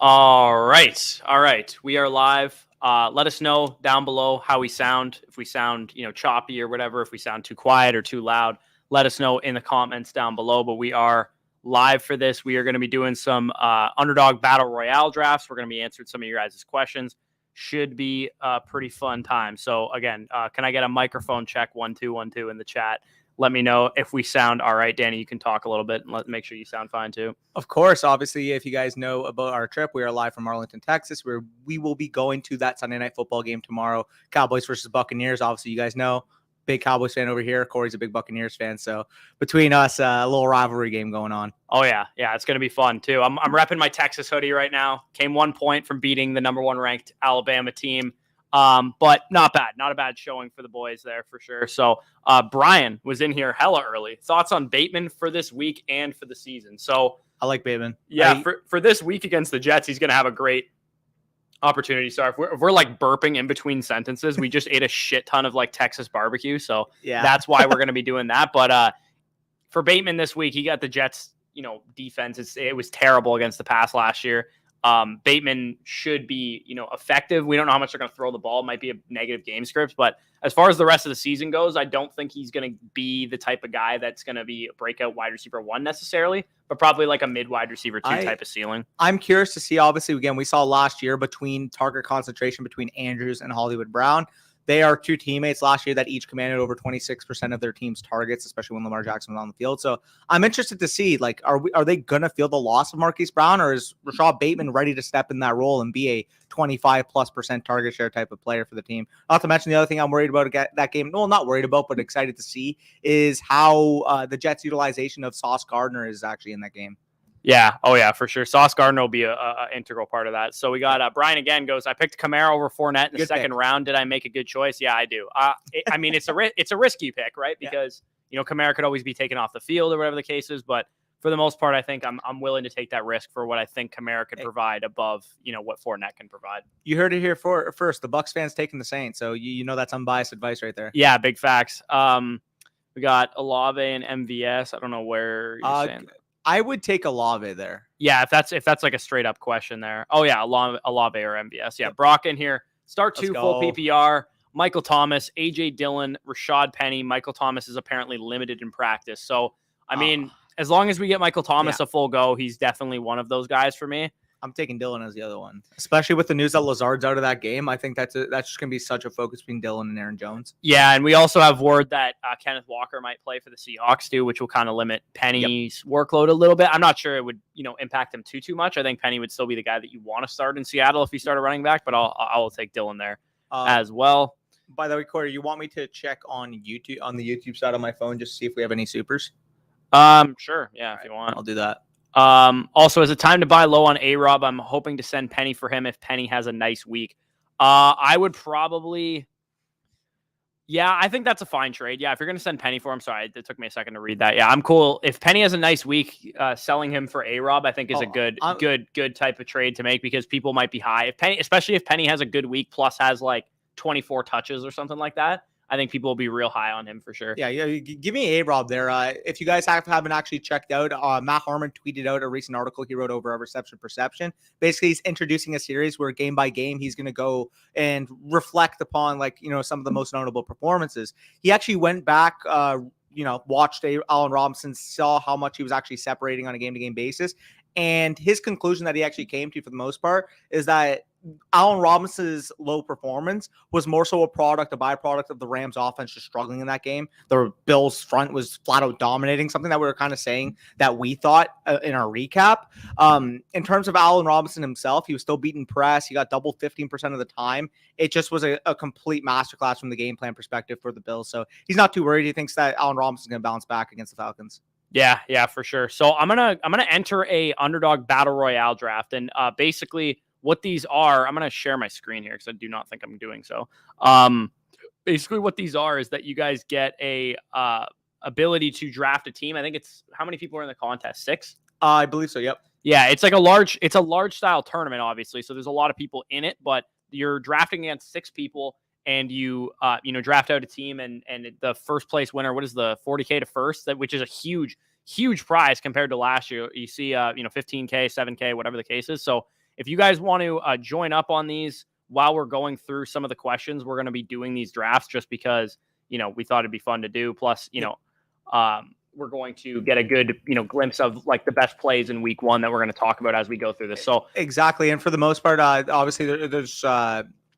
All right. All right. We are live. Let us know down below how we sound. If we sound, choppy or whatever, if we sound too quiet or too loud, let us know in the comments down below. But we are live for this. We are going to be doing some Underdog Battle Royale drafts. We're going to be answering some of your guys' questions. Should be a pretty fun time. So again, can I get a microphone check? 1 2 1 2 in the chat. Let me know if we sound all right. Danny, you can talk a little bit and make sure you sound fine too. Of course. Obviously, if you guys know about our trip, we are live from Arlington, Texas, where we will be going to that Sunday night football game tomorrow. Cowboys versus Buccaneers. Obviously, you guys know, big Cowboys fan over here. Corey's a big Buccaneers fan. So between us, a little rivalry game going on. Oh, yeah. Yeah, it's going to be fun too. I'm repping my Texas hoodie right now. Came 1 point from beating the number 1 ranked Alabama team. But not bad. Not a bad showing for the boys there for sure. So Brian was in here hella early. Thoughts on Bateman for this week and for the season. So I like Bateman. Yeah, for this week against the Jets, he's going to have a great opportunity. Sorry, if we're like burping in between sentences, we just ate a shit ton of like Texas barbecue. So yeah, that's why we're going to be doing that. But for Bateman this week, he got the Jets, defense. It was terrible against the pass last year. Bateman should be, effective. We don't know how much they're going to throw the ball. It might be a negative game script, but as far as the rest of the season goes, I don't think he's going to be the type of guy that's going to be a breakout wide receiver 1 necessarily, but probably like a mid wide receiver 2 type of ceiling. I'm curious to see, obviously, again, we saw last year between target concentration between Andrews and Hollywood Brown. They are 2 teammates last year that each commanded over 26% of their team's targets, especially when Lamar Jackson was on the field. So I'm interested to see, like, are they going to feel the loss of Marquise Brown, or is Rashad Bateman ready to step in that role and be a 25+% target share type of player for the team? Not to mention the other thing I'm worried about that game, well, not worried about, but excited to see is how the Jets' utilization of Sauce Gardner is actually in that game. Yeah. Oh, yeah, for sure. Sauce Gardner will be a integral part of that. So we got Brian again goes, I picked Kamara over Fournette in the second round. Did I make a good choice? Yeah, I do. I mean, it's a risky pick, right? Because, Kamara could always be taken off the field or whatever the case is. But for the most part, I think I'm willing to take that risk for what I think Kamara could provide above, what Fournette can provide. You heard it here first. The Bucs fans taking the Saints. So, that's unbiased advice right there. Yeah, big facts. We got Olave and MVS. I don't know where you're saying that. I would take Olave there. Yeah, if that's like a straight up question there. Oh yeah, Olave or MVS. Yeah, Brock in here. Start 2 full PPR. Michael Thomas, AJ Dillon, Rashad Penny. Michael Thomas is apparently limited in practice. So I mean, as long as we get Michael Thomas a full go, he's definitely one of those guys for me. I'm taking Dillon as the other one, especially with the news that Lazard's out of that game. I think that's just going to be such a focus between Dillon and Aaron Jones. Yeah, and we also have word that Kenneth Walker might play for the Seahawks too, which will kind of limit Penny's workload a little bit. I'm not sure it would, impact him too much. I think Penny would still be the guy that you want to start in Seattle if he started running back, but I'll take Dillon there as well. By the way, Corey, you want me to check on YouTube on the YouTube side on my phone just to see if we have any supers? Sure. Yeah, if you want, I'll do that. Also, is it time to buy low on A-Rob? I'm hoping to send Penny for him if Penny has a nice week. I would probably, I think that's a fine trade. Yeah, if you're going to send Penny for him, sorry, it took me a second to read that. Yeah, I'm cool. If Penny has a nice week, selling him for A-Rob, I think is a good type of trade to make because people might be high. Especially if Penny has a good week plus has like 24 touches or something like that. I think people will be real high on him for sure. Yeah. Give me A-Rob there. If you guys haven't actually checked out, Matt Harmon tweeted out a recent article he wrote over a reception perception. Basically, he's introducing a series where game by game, he's going to go and reflect upon some of the most notable performances. He actually went back, watched Allen Robinson, saw how much he was actually separating on a game-to-game basis. And his conclusion that he actually came to for the most part is that Allen Robinson's low performance was more so a byproduct of the Rams offense just struggling in that game. The Bills front was flat out dominating, something that we were kind of saying that we thought in our recap. In terms of Allen Robinson himself, he was still beating press. He got doubled 15% of the time. It just was a complete masterclass from the game plan perspective for the Bills. So he's not too worried. He thinks that Allen Robinson's going to bounce back against the Falcons. Yeah, for sure. So I'm gonna enter a Underdog Battle Royale draft, and basically what these are, I'm gonna share my screen here because I do not think I'm doing so. Basically what these are is that you guys get a ability to draft a team. I think it's how many people are in the contest? 6? I believe so. Yep. Yeah, it's a large style tournament, obviously. So there's a lot of people in it, but you're drafting against 6 people. And you draft out a team and the first place winner, what is the 40K to first, which is a huge prize compared to last year. You see, 15K, 7K, whatever the case is. So if you guys want to join up on these while we're going through some of the questions, we're going to be doing these drafts just because, we thought it'd be fun to do. Plus, we're going to get a good, glimpse of like the best plays in week 1 that we're going to talk about as we go through this. So exactly. And for the most part, obviously there's,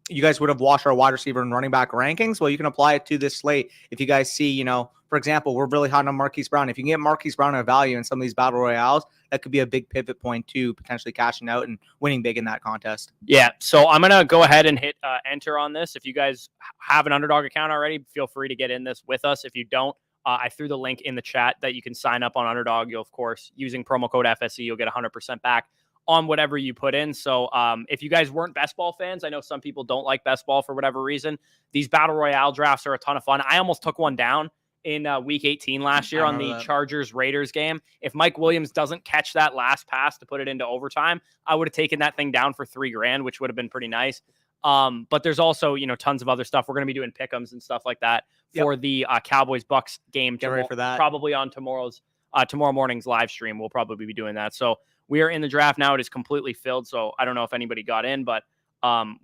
you guys would have watched our wide receiver and running back rankings. Well, you can apply it to this slate. If you guys see, for example, we're really hot on Marquise Brown. If you can get Marquise Brown a value in some of these battle royales, that could be a big pivot point to potentially cashing out and winning big in that contest. Yeah. So I'm going to go ahead and hit enter on this. If you guys have an Underdog account already, feel free to get in this with us. If you don't, I threw the link in the chat that you can sign up on Underdog. You'll, of course, using promo code FSE, you'll get 100% back on whatever you put in. So if you guys weren't best ball fans, I know some people don't like best ball for whatever reason. These battle royale drafts are a ton of fun. I almost took one down in week 18 last year on the Chargers-Raiders game. If Mike Williams doesn't catch that last pass to put it into overtime, I would have taken that thing down for $3,000, which would have been pretty nice. But there's also, tons of other stuff. We're going to be doing pick'ems and stuff like that for the Cowboys-Bucks game. Get ready for that. Probably on tomorrow morning's live stream. We'll probably be doing that. So we are in the draft now. It is completely filled. So I don't know if anybody got in, but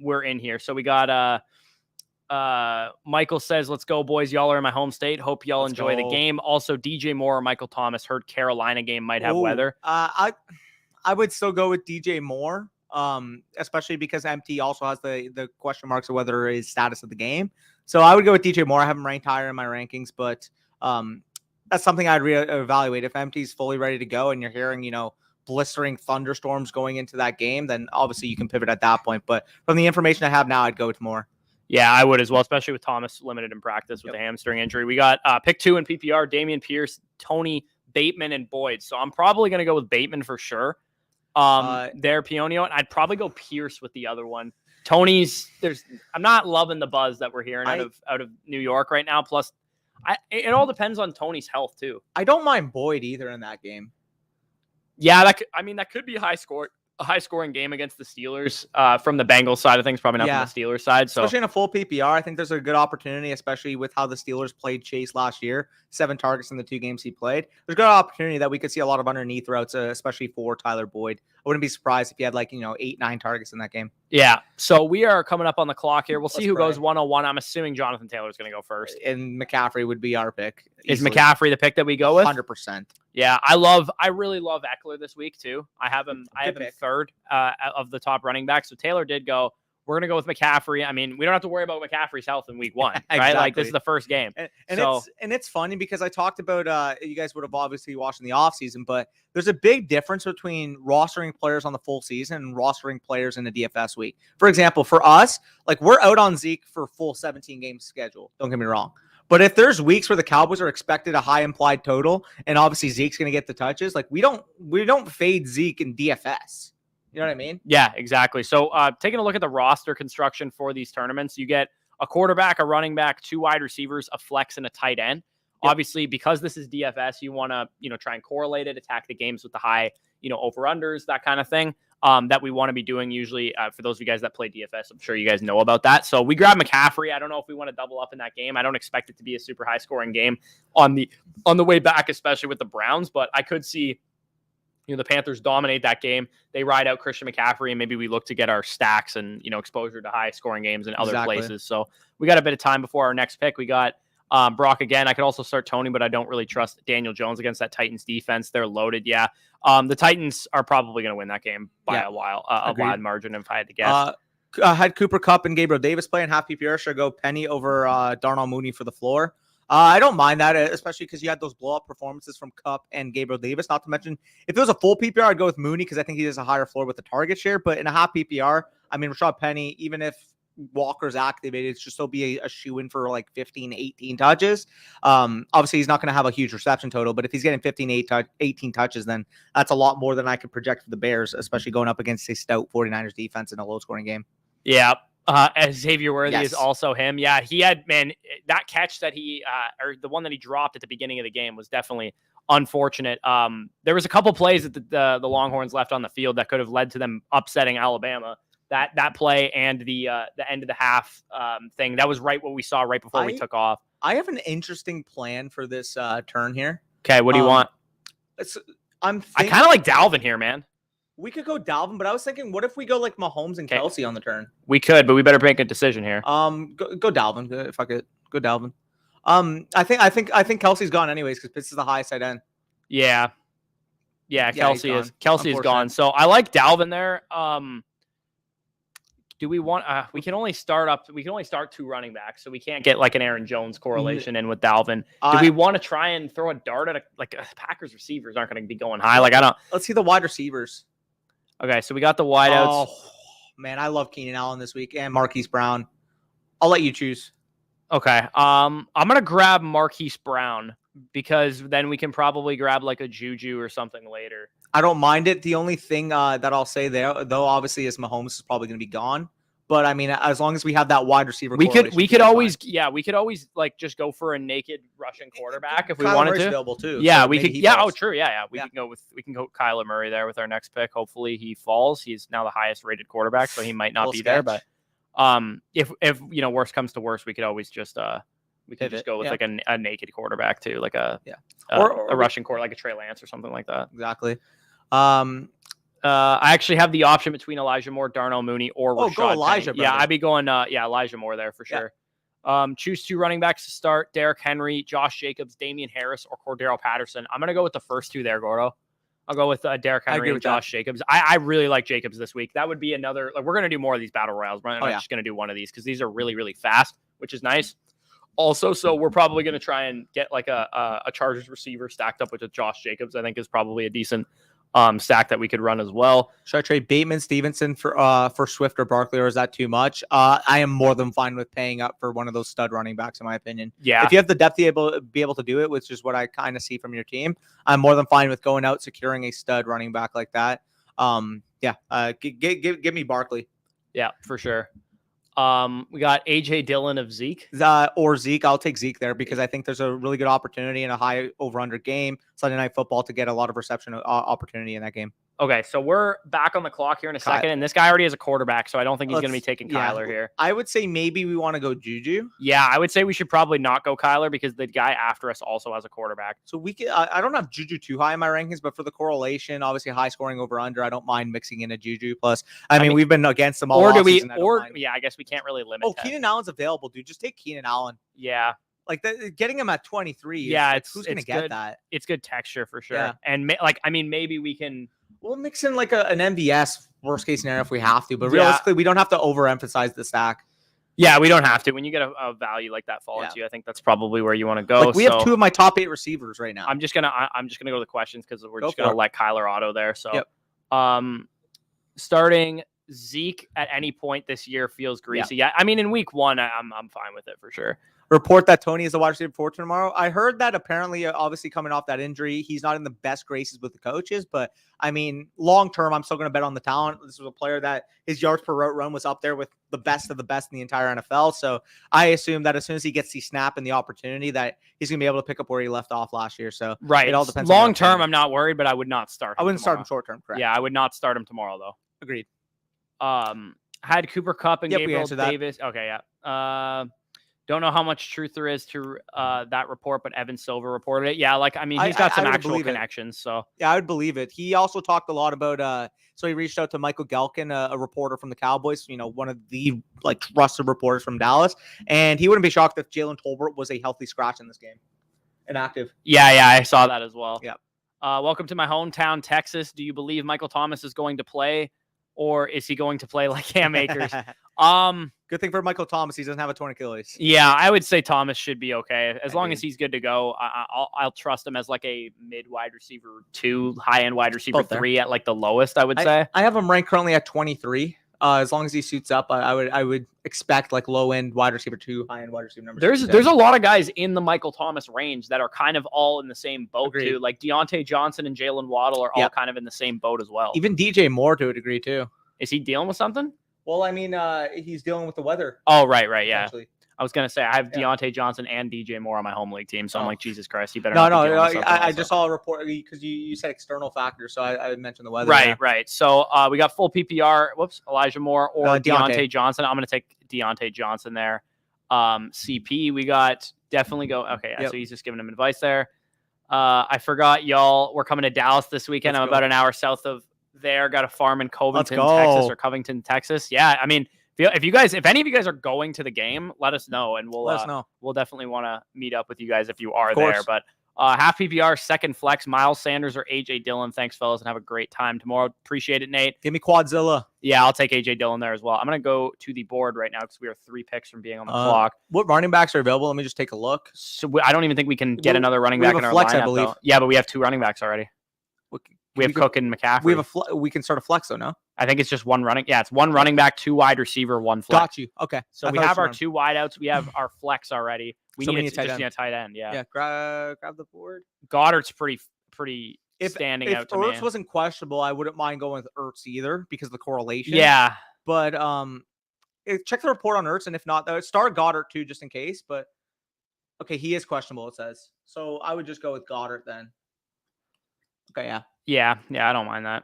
we're in here. So we got Michael says, let's go, boys. Y'all are in my home state. Hope y'all enjoy the game. Also, DJ Moore or Michael Thomas heard Carolina game might have weather. I would still go with DJ Moore, especially because MT also has the question marks of whether his status of the game. So I would go with DJ Moore. I have him ranked higher in my rankings, but that's something I'd reevaluate. If MT's fully ready to go and you're hearing, blistering thunderstorms going into that game, then obviously you can pivot at that point. But from the information I have now, I'd go with Moore. Yeah, I would as well, especially with Thomas limited in practice with a hamstring injury. We got pick 2 in PPR, Damian Pierce, Tony, Bateman, and Boyd. So I'm probably going to go with Bateman for sure. Pionio, and I'd probably go Pierce with the other one. Tony's I'm not loving the buzz that we're hearing out of New York right now. Plus, it all depends on Tony's health too. I don't mind Boyd either in that game. Yeah, that could be a high scoring game against the Steelers from the Bengals side of things, probably not from the Steelers side. So especially in a full PPR, I think there's a good opportunity, especially with how the Steelers played Chase last year, 7 targets in the 2 games he played. There's a good opportunity that we could see a lot of underneath routes, especially for Tyler Boyd. I wouldn't be surprised if he had 8-9 targets in that game. Yeah. So we are coming up on the clock here. We'll see who goes 101. I'm assuming Jonathan Taylor is going to go first. And McCaffrey would be our pick. Easily. Is McCaffrey the pick that we go with? 100%. Yeah, I really love Eckler this week too. I have him third of the top running backs. So Taylor did go. We're going to go with McCaffrey. I mean, we don't have to worry about McCaffrey's health in week 1, exactly. right? Like this is the first game. And it's funny because I talked about, you guys would have obviously watched in the offseason, but there's a big difference between rostering players on the full season and rostering players in the DFS week. For example, for us, we're out on Zeke for full 17 game schedule. Don't get me wrong. But if there's weeks where the Cowboys are expected a high implied total and obviously Zeke's going to get the touches, we don't fade Zeke in DFS. You know what I mean? Yeah, exactly. So taking a look at the roster construction for these tournaments, you get a quarterback, a running back, 2 wide receivers, a flex, and a tight end. Yep. Obviously, because this is DFS, you want to, try and correlate it, attack the games with the high, over-unders, that kind of thing that we want to be doing usually for those of you guys that play DFS. I'm sure you guys know about that. So we grab McCaffrey. I don't know if we want to double up in that game. I don't expect it to be a super high-scoring game on the way back, especially with the Browns, but I could see the Panthers dominate that game. They ride out Christian McCaffrey, and maybe we look to get our stacks and, exposure to high scoring games in other places. So we got a bit of time before our next pick. We got Brock again. I could also start Tony, but I don't really trust Daniel Jones against that Titans defense. They're loaded. Yeah. The Titans are probably going to win that game by a wide margin if I had to guess. Had Cooper Kupp and Gabriel Davis play in half PPR. Should go Penny over Darnell Mooney for the floor. I don't mind that, especially because you had those blow-up performances from Kupp and Gabriel Davis. Not to mention, if it was a full PPR, I'd go with Mooney because I think he has a higher floor with the target share. But in a half PPR, Rashad Penny, even if Walker's activated, it should still be a shoe-in for 15, 18 touches. Obviously, he's not going to have a huge reception total, but if he's getting 15, 18 touches, then that's a lot more than I could project for the Bears, especially going up against a stout 49ers defense in a low-scoring game. Yeah. Xavier Worthy is also him. Yeah, he had, that catch that or the one that he dropped at the beginning of the game was definitely unfortunate. There was a couple plays that the Longhorns left on the field that could have led to them upsetting Alabama. That play and the end of the half thing, that was right what we saw right before we took off. I have an interesting plan for this turn here. Okay, what do you want? I kind of like Dalvin here, man. We could go Dalvin, but I was thinking, what if we go like Mahomes and Kelsey on the turn? We could, but we better make a decision here. Go Dalvin. Fuck it, go Dalvin. I think Kelsey's gone anyways because Pitts is the highest side end. Yeah, Kelsey is gone. So I like Dalvin there. Do we want? We can only start 2 running backs, so we can't get like an Aaron Jones correlation in with Dalvin. Do we want to try and throw a dart at Packers receivers aren't going to be going high? Like I don't. Let's see the wide receivers. Okay, so we got the wideouts. Oh man, I love Keenan Allen this week and Marquise Brown. I'll let you choose. Okay, I'm gonna grab Marquise Brown because then we can probably grab like a Juju or something later. I don't mind it. The only thing that I'll say there, though, obviously, is Mahomes is probably going to be gone. But I mean, as long as we have that wide receiver, we could always like just go for a naked Russian quarterback if we wanted Murray's to. available too. Yeah, so we could. Yeah, falls. true. Yeah. We can go Kyler Murray there with our next pick. Hopefully he falls. He's now the highest rated quarterback, so he might not be there. But if worst comes to worst, we could always just just go with like a naked quarterback too, like a Russian quarterback, like a Trey Lance or something like that. Exactly. I actually have the option between Elijah Moore, Darnell Mooney, or Rashad go Elijah. Penny. Yeah, I'd be going Elijah Moore there for sure. Choose 2 running backs to start: Derrick Henry, Josh Jacobs, Damian Harris, or Cordero Patterson. I'm gonna go with the first 2 there, Gordo. I'll go with Derrick Henry and Josh Jacobs. I really like Jacobs this week. That would be another. Like, we're gonna do more of these battle royals. We're not just gonna do one of these because these are really, really fast, which is nice. Also, so we're probably going to try and get like a Chargers receiver stacked up with a Josh Jacobs. I think is probably a decent stack that we could run as well. Should I trade Bateman, Stevenson for Swift or Barkley, or is that too much? I am more than fine with paying up for one of those stud running backs, in my opinion. Yeah. If you have the depth to be able to do it, which is what I kind of see from your team, I'm more than fine with going out, securing a stud running back like that. Give me Barkley. Yeah, for sure. We got AJ Dillon of Zeke. Or Zeke. I'll take Zeke there because I think there's a really good opportunity in a high over-under game, Sunday Night Football, to get a lot of reception opportunity in that game. Okay, so we're back on the clock here in a second, and this guy already has a quarterback, so I don't think he's going to be taking Kyler here. I would say maybe we want to go Juju. Yeah, I would say we should probably not go Kyler because the guy after us also has a quarterback. So we can. I don't have Juju too high in my rankings, but for the correlation, obviously high scoring over under, I don't mind mixing in a Juju. Plus, I mean we've been against them all. Or do we? I guess we can't really limit. Oh, Keenan Allen's available, dude. Just take Keenan Allen. Yeah. Like getting him at 23. Yeah, who's going to get that? It's good texture for sure. Yeah. And maybe we can. We'll mix in like an MVS worst case scenario if we have to, but realistically, we don't have to overemphasize the stack. Yeah, we don't have to. When you get a value like that fall into you, I think that's probably where you want to go. Like we have 2 of my top 8 receivers right now. I'm just gonna go to the questions because we're just gonna let Kyler auto there. So, starting Zeke at any point this year feels greasy. Yeah, I mean in week 1, I'm fine with it for sure. Report that Tony is the wide receiver for tomorrow. I heard that apparently, obviously coming off that injury, he's not in the best graces with the coaches. But I mean, long term, I'm still going to bet on the talent. This was a player that his yards per route run was up there with the best of the best in the entire NFL. So I assume that as soon as he gets the snap and the opportunity, that he's going to be able to pick up where he left off last year. So it all depends. Long term, I'm not worried, but I would not start him. I wouldn't start him short term. Correct. Yeah, I would not start him tomorrow though. Agreed. Had Cooper Kupp and Gabriel Davis. That. Okay, yeah. Don't know how much truth there is to that report, but Evan Silver reported it. Yeah, he's got some actual connections. So yeah, I would believe it. He also talked a lot about. So he reached out to Michael Galkin, a reporter from the Cowboys. One of the trusted reporters from Dallas, and he wouldn't be shocked if Jalen Tolbert was a healthy scratch in this game, inactive. Yeah, I saw that as well. Yeah. Welcome to my hometown, Texas. Do you believe Michael Thomas is going to play, or is he going to play like Cam Akers? Good thing for Michael Thomas, he doesn't have a torn Achilles. Yeah, I would say Thomas should be okay as long as he's good to go. I'll trust him as like a mid wide receiver 2, high end wide receiver 3 at like the lowest. I would say I have him ranked currently at 23. As long as he suits up, I would expect like low end wide receiver 2, high end wide receiver numbers. There's a lot of guys in the Michael Thomas range that are kind of all in the same boat too. Like Deontay Johnson and Jalen Waddle are all kind of in the same boat as well. Even DJ Moore to a degree too. Is he dealing with something? Well, I mean, he's dealing with the weather. Oh, right, yeah. I was gonna say I have Deontay Johnson and DJ Moore on my home league team, so I'm like, Jesus Christ, you better. I just saw a report because you said external factors, so I mentioned the weather. Right. So we got full PPR. Elijah Moore or Deontay Johnson. I'm gonna take Deontay Johnson there. CP, we got definitely go. Okay, so he's just giving him advice there. I forgot, y'all. We're coming to Dallas this weekend. I'm about an hour south of there. Got a farm in Covington, Texas, or Covington, Texas. Yeah, I mean, if any of you guys are going to the game, let us know, and we'll definitely want to meet up with you guys if you are there. But half PPR, second flex, Miles Sanders or AJ Dillon. Thanks, fellas, and have a great time tomorrow. Appreciate it, Nate. Give me Quadzilla. Yeah, I'll take AJ Dillon there as well. I'm gonna go to the board right now because we are 3 picks from being on the clock. What running backs are available? Let me just take a look. So I don't even think we can get another running back in our flex, lineup, I believe. Though. Yeah, but we have 2 running backs already. We have Cook and McCaffrey. We can start a flex though, no? I think it's just one running. Yeah, it's 1 running back, 2 wide receiver, 1 flex. Got you. Okay. So we have our 2 wideouts. We have our flex already. We need a tight end. Yeah. Yeah. Grab the board. Goddard's pretty standing out to me. If Ertz wasn't questionable, I wouldn't mind going with Ertz either because of the correlation. Yeah. But check the report on Ertz, and if not, though, start Goddard too, just in case. But okay, he is questionable. It says so. I would just go with Goddard then. Okay. Yeah. I don't mind that.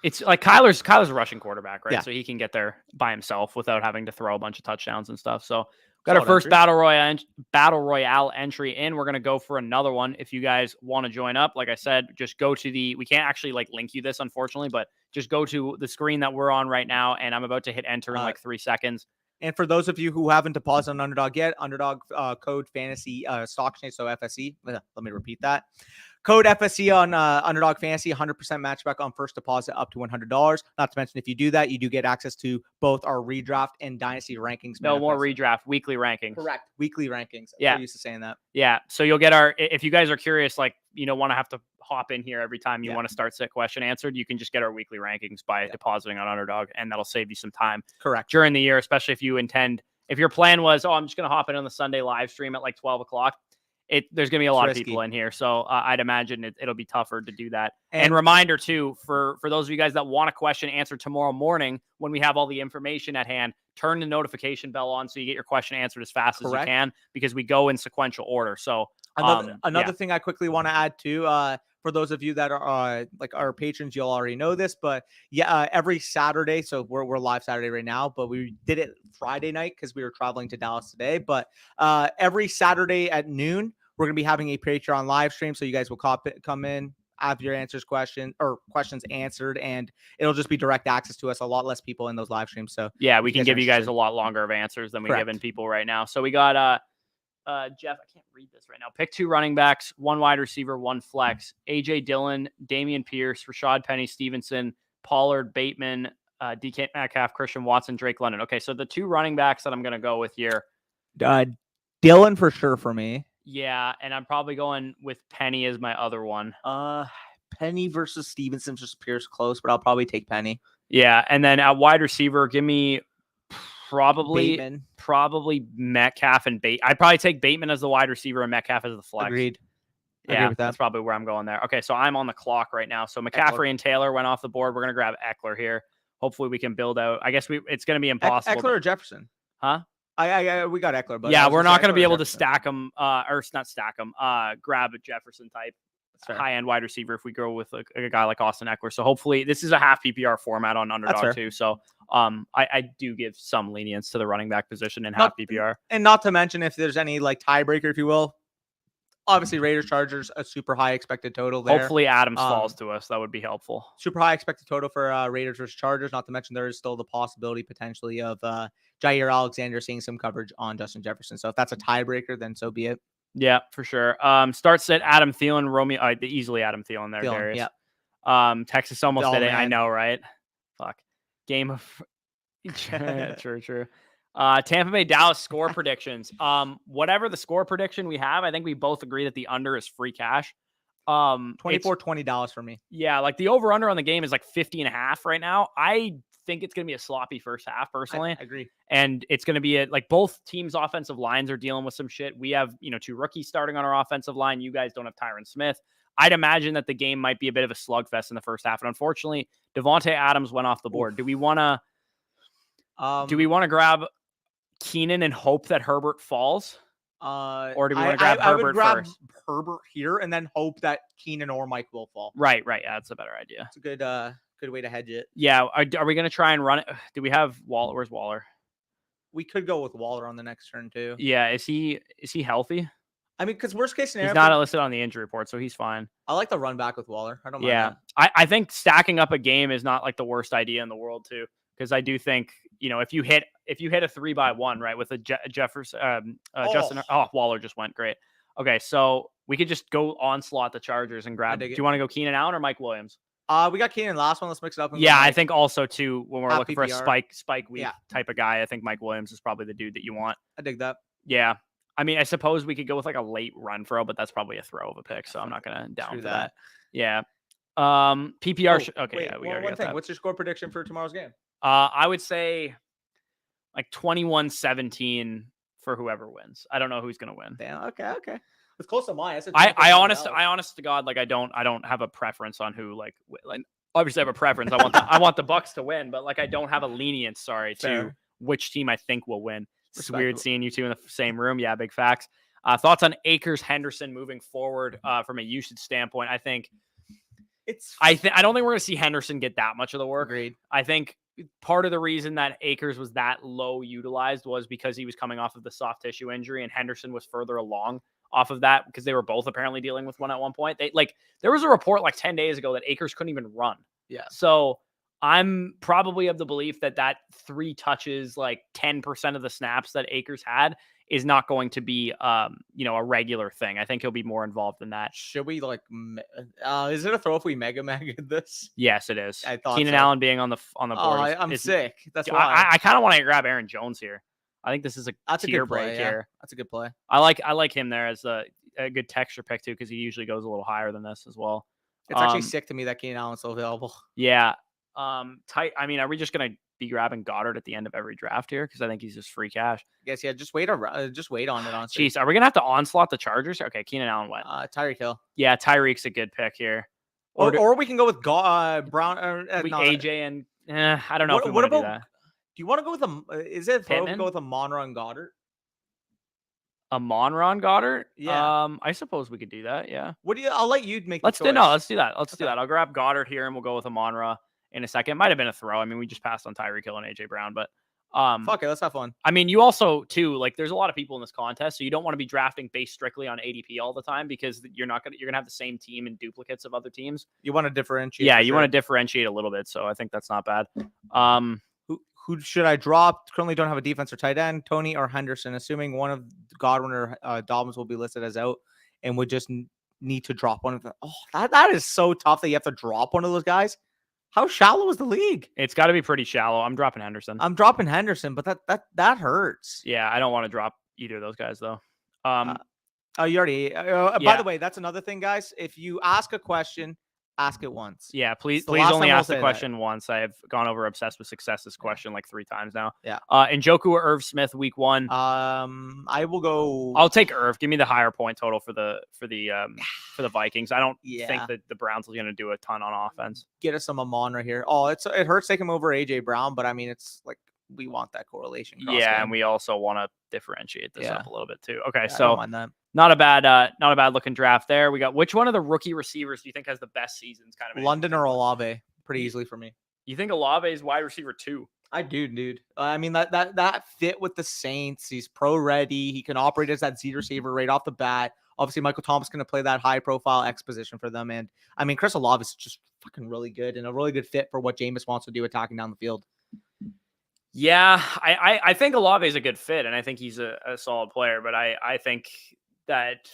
It's like Kyler's a rushing quarterback, right? Yeah. So he can get there by himself without having to throw a bunch of touchdowns and stuff. So got our first battle royale entry in. We're gonna go for another one. If you guys want to join up, like I said, just go to we can't actually link you this, unfortunately, but just go to the screen that we're on right now, and I'm about to hit enter in 3 seconds. And for those of you who haven't deposited on Underdog yet, Underdog code fantasy stock exchange, so FSE. Let me repeat that. Code FSC on Underdog Fantasy, 100% matchback on first deposit up to $100. Not to mention, if you do that, you do get access to both our redraft and dynasty rankings. No more redraft, weekly rankings. Correct, weekly rankings. Yeah, I'm used to saying that. Yeah, so you'll get if you guys are curious, want to have to hop in here every time you want to start set question answered, you can just get our weekly rankings by depositing on Underdog, and that'll save you some time. Correct. During the year, especially if your plan was, I'm just going to hop in on the Sunday live stream at 12 o'clock. There's going to be a lot of people in here, so I'd imagine it'll be tougher to do that. And reminder, too, for those of you guys that want a question answered tomorrow morning when we have all the information at hand, turn the notification bell on so you get your question answered as fast as you can, because we go in sequential order. So another thing I quickly want to add, too, for those of you that are our patrons, you'll already know this, but every Saturday, so we're live Saturday right now, but we did it Friday night because we were traveling to Dallas today. But every Saturday at noon, we're going to be having a Patreon live stream, so you guys will come in, have your questions answered, and it'll just be direct access to us. A lot less people in those live streams. So yeah, we can give you guys a lot longer of answers than we're giving people right now. So we got Jeff, I can't read this right now. Pick 2 running backs, 1 wide receiver, 1 flex. AJ Dillon, Damian Pierce, Rashad Penny, Stevenson, Pollard, Bateman, DK Metcalf, Christian Watson, Drake London. Okay, so the 2 running backs that I'm going to go with here. Dillon for sure for me. Yeah, and I'm probably going with Penny as my other one. Penny versus Stevenson just appears close, but I'll probably take Penny. Yeah, and then at wide receiver, give me probably Metcalf and Bateman. I'd probably take Bateman as the wide receiver and Metcalf as the flex. Agreed. Yeah, that's probably where I'm going there. Okay, so I'm on the clock right now. So McCaffrey and Taylor went off the board. We're going to grab Eckler here. Hopefully we can build out. I guess it's going to be impossible. Eckler or Jefferson? Huh? We got Eckler, but yeah, we're not going to be able to stack them, or not stack them. Grab a Jefferson type high-end wide receiver if we go with a guy like Austin Eckler. So hopefully this is a half PPR format on Underdog too. So I do give some lenience to the running back position in half PPR. And not to mention if there's any tiebreaker, if you will. Obviously, Raiders Chargers, a super high expected total there. Hopefully Adams falls to us. That would be helpful. Super high expected total for Raiders versus Chargers. Not to mention there is still the possibility potentially of Jair Alexander seeing some coverage on Justin Jefferson. So if that's a tiebreaker, then so be it. Yeah, for sure. Start set Adam Thielen, Romeo. Easily Adam Thielen there, Darius. Yeah. Texas almost did it. I know, right? Fuck. Game of. True. Tampa Bay Dallas score predictions. Whatever the score prediction we have, I think we both agree that the under is free cash. $24-20 for me. Yeah, the over under on the game is 50.5 right now. I think it's going to be a sloppy first half personally. I agree. And it's going to be both teams' offensive lines are dealing with some shit. We have, 2 rookies starting on our offensive line. You guys don't have Tyron Smith. I'd imagine that the game might be a bit of a slugfest in the first half. And unfortunately, Devontae Adams went off the board. Do we want to grab Keenan and hope that Herbert falls? Or do we want to grab Herbert I would grab first? Herbert here and then hope that Keenan or Mike will fall. Right. Yeah, that's a better idea. It's a good way to hedge it. Yeah. Are we going to try and run it? Do we have Waller? Where's Waller? We could go with Waller on the next turn too. Yeah. Is he healthy? I mean, because worst case scenario, he's not listed on the injury report, so he's fine. I like the run back with Waller. I don't mind that. I think stacking up a game is not like the worst idea in the world too, because I do think if you hit a 3-by-1 right with a Jefferson, Justin. Oh, Waller just went great. Okay, so we could just go onslaught the Chargers and grab. Do you want to go Keenan Allen or Mike Williams? We got Keenan last one. Let's mix it up. Yeah, I think also too when we're looking for a spike week Yeah. type of guy, I think Mike Williams is probably the dude that you want. I dig that. Yeah. I mean, I suppose we could go with like a late run throw, but that's probably a throw of a pick, so I'm not gonna down for that. Yeah. PPR. Okay. Yeah. We got one thing. That. What's your score prediction for tomorrow's game? I would say like 21-17 for whoever wins. I don't know who's gonna win. Damn. Okay. It's close to mine. I honest to God, like I don't have a preference on who like obviously I have a preference. I want the Bucks to win, but like I don't have a lenience. To which team I think will win. It's weird seeing you two in the same room. Yeah, big facts. Thoughts on Akers Henderson moving forward from a usage standpoint? I think I don't think we're going to see Henderson get that much of the work. Agreed. I think part of the reason that Akers was that low utilized was because he was coming off of the soft tissue injury, and Henderson was further along off of that because they were both apparently dealing with one at one point. There was a report like 10 days ago that Akers couldn't even run. Yeah. So I'm probably of the belief that 3 touches, like 10% of the snaps that Akers had, is not going to be, a regular thing. I think he'll be more involved than that. Should we is it a throw if we mega this? Yes, it is. I thought Keenan Allen being on the board. I'm sick. That's why I kind of want to grab Aaron Jones here. I think this is a tier break here. That's a good play. I like him there as a good texture pick too, because he usually goes a little higher than this as well. It's actually sick to me that Keenan Allen's still available. Yeah. Tight. I mean, are we just gonna be grabbing Goddard at the end of every draft here? Because I think he's just free cash. Yes, yeah. Just wait on it. Honestly. Jeez, are we gonna have to onslaught the Chargers? Okay, Keenan Allen went. Tyreek Hill. Yeah, Tyreek's a good pick here. Or we can go with Brown. AJ and I don't know if we want to do that. Do you want to go with is it throw to go with Amon-Ra and Goddard? Amon-Ra and Goddard? Yeah. I suppose we could do that. Yeah. I'll let you make. Let's do that. Let's do that. I'll grab Goddard here, and we'll go with Amon-Ra in a second. It might have been a throw. I mean, we just passed on Tyreek Hill and AJ Brown, but fuck it, let's have fun. I mean, you also too, like, there's a lot of people in this contest, so you don't want to be drafting based strictly on ADP all the time, because you're gonna have the same team and duplicates of other teams. You want to differentiate. Yeah, you want to differentiate a little bit. So I think that's not bad. Who should I drop? Currently don't have a defense or tight end. Tony or Henderson, assuming one of Godwin or Dobbins will be listed as out, and would just need to drop one of them. Oh, that is so tough that you have to drop one of those guys. How shallow is the league? It's got to be pretty shallow. I'm dropping Henderson. But that hurts. Yeah, I don't want to drop either of those guys though. You already. By the way, that's another thing, guys. If you ask a question, ask it once. Yeah, please only ask the question once. I have gone over obsessed with success this question like 3 times now. Yeah. Njoku or Irv Smith week 1. I will go. I'll take Irv. Give me the higher point total for the Vikings. I don't think that the Browns are going to do a ton on offense. Get us some Amon right here. Oh, it hurts taking him over AJ Brown, but I mean, it's like we want that correlation. Yeah, and we also want to differentiate this up a little bit too. Okay, so I don't mind that. Not a bad looking draft there. We got, which one of the rookie receivers do you think has the best seasons? Kind of London or Olave, pretty easily for me. You think Olave is wide receiver 2? I do, dude. I mean, that fit with the Saints. He's pro ready. He can operate as that Z receiver right off the bat. Obviously, Michael Thomas is going to play that high profile X position for them. And I mean, Chris Olave is just fucking really good and a really good fit for what Jameis wants to do attacking down the field. Yeah, I think Olave is a good fit, and I think he's a solid player. But I think that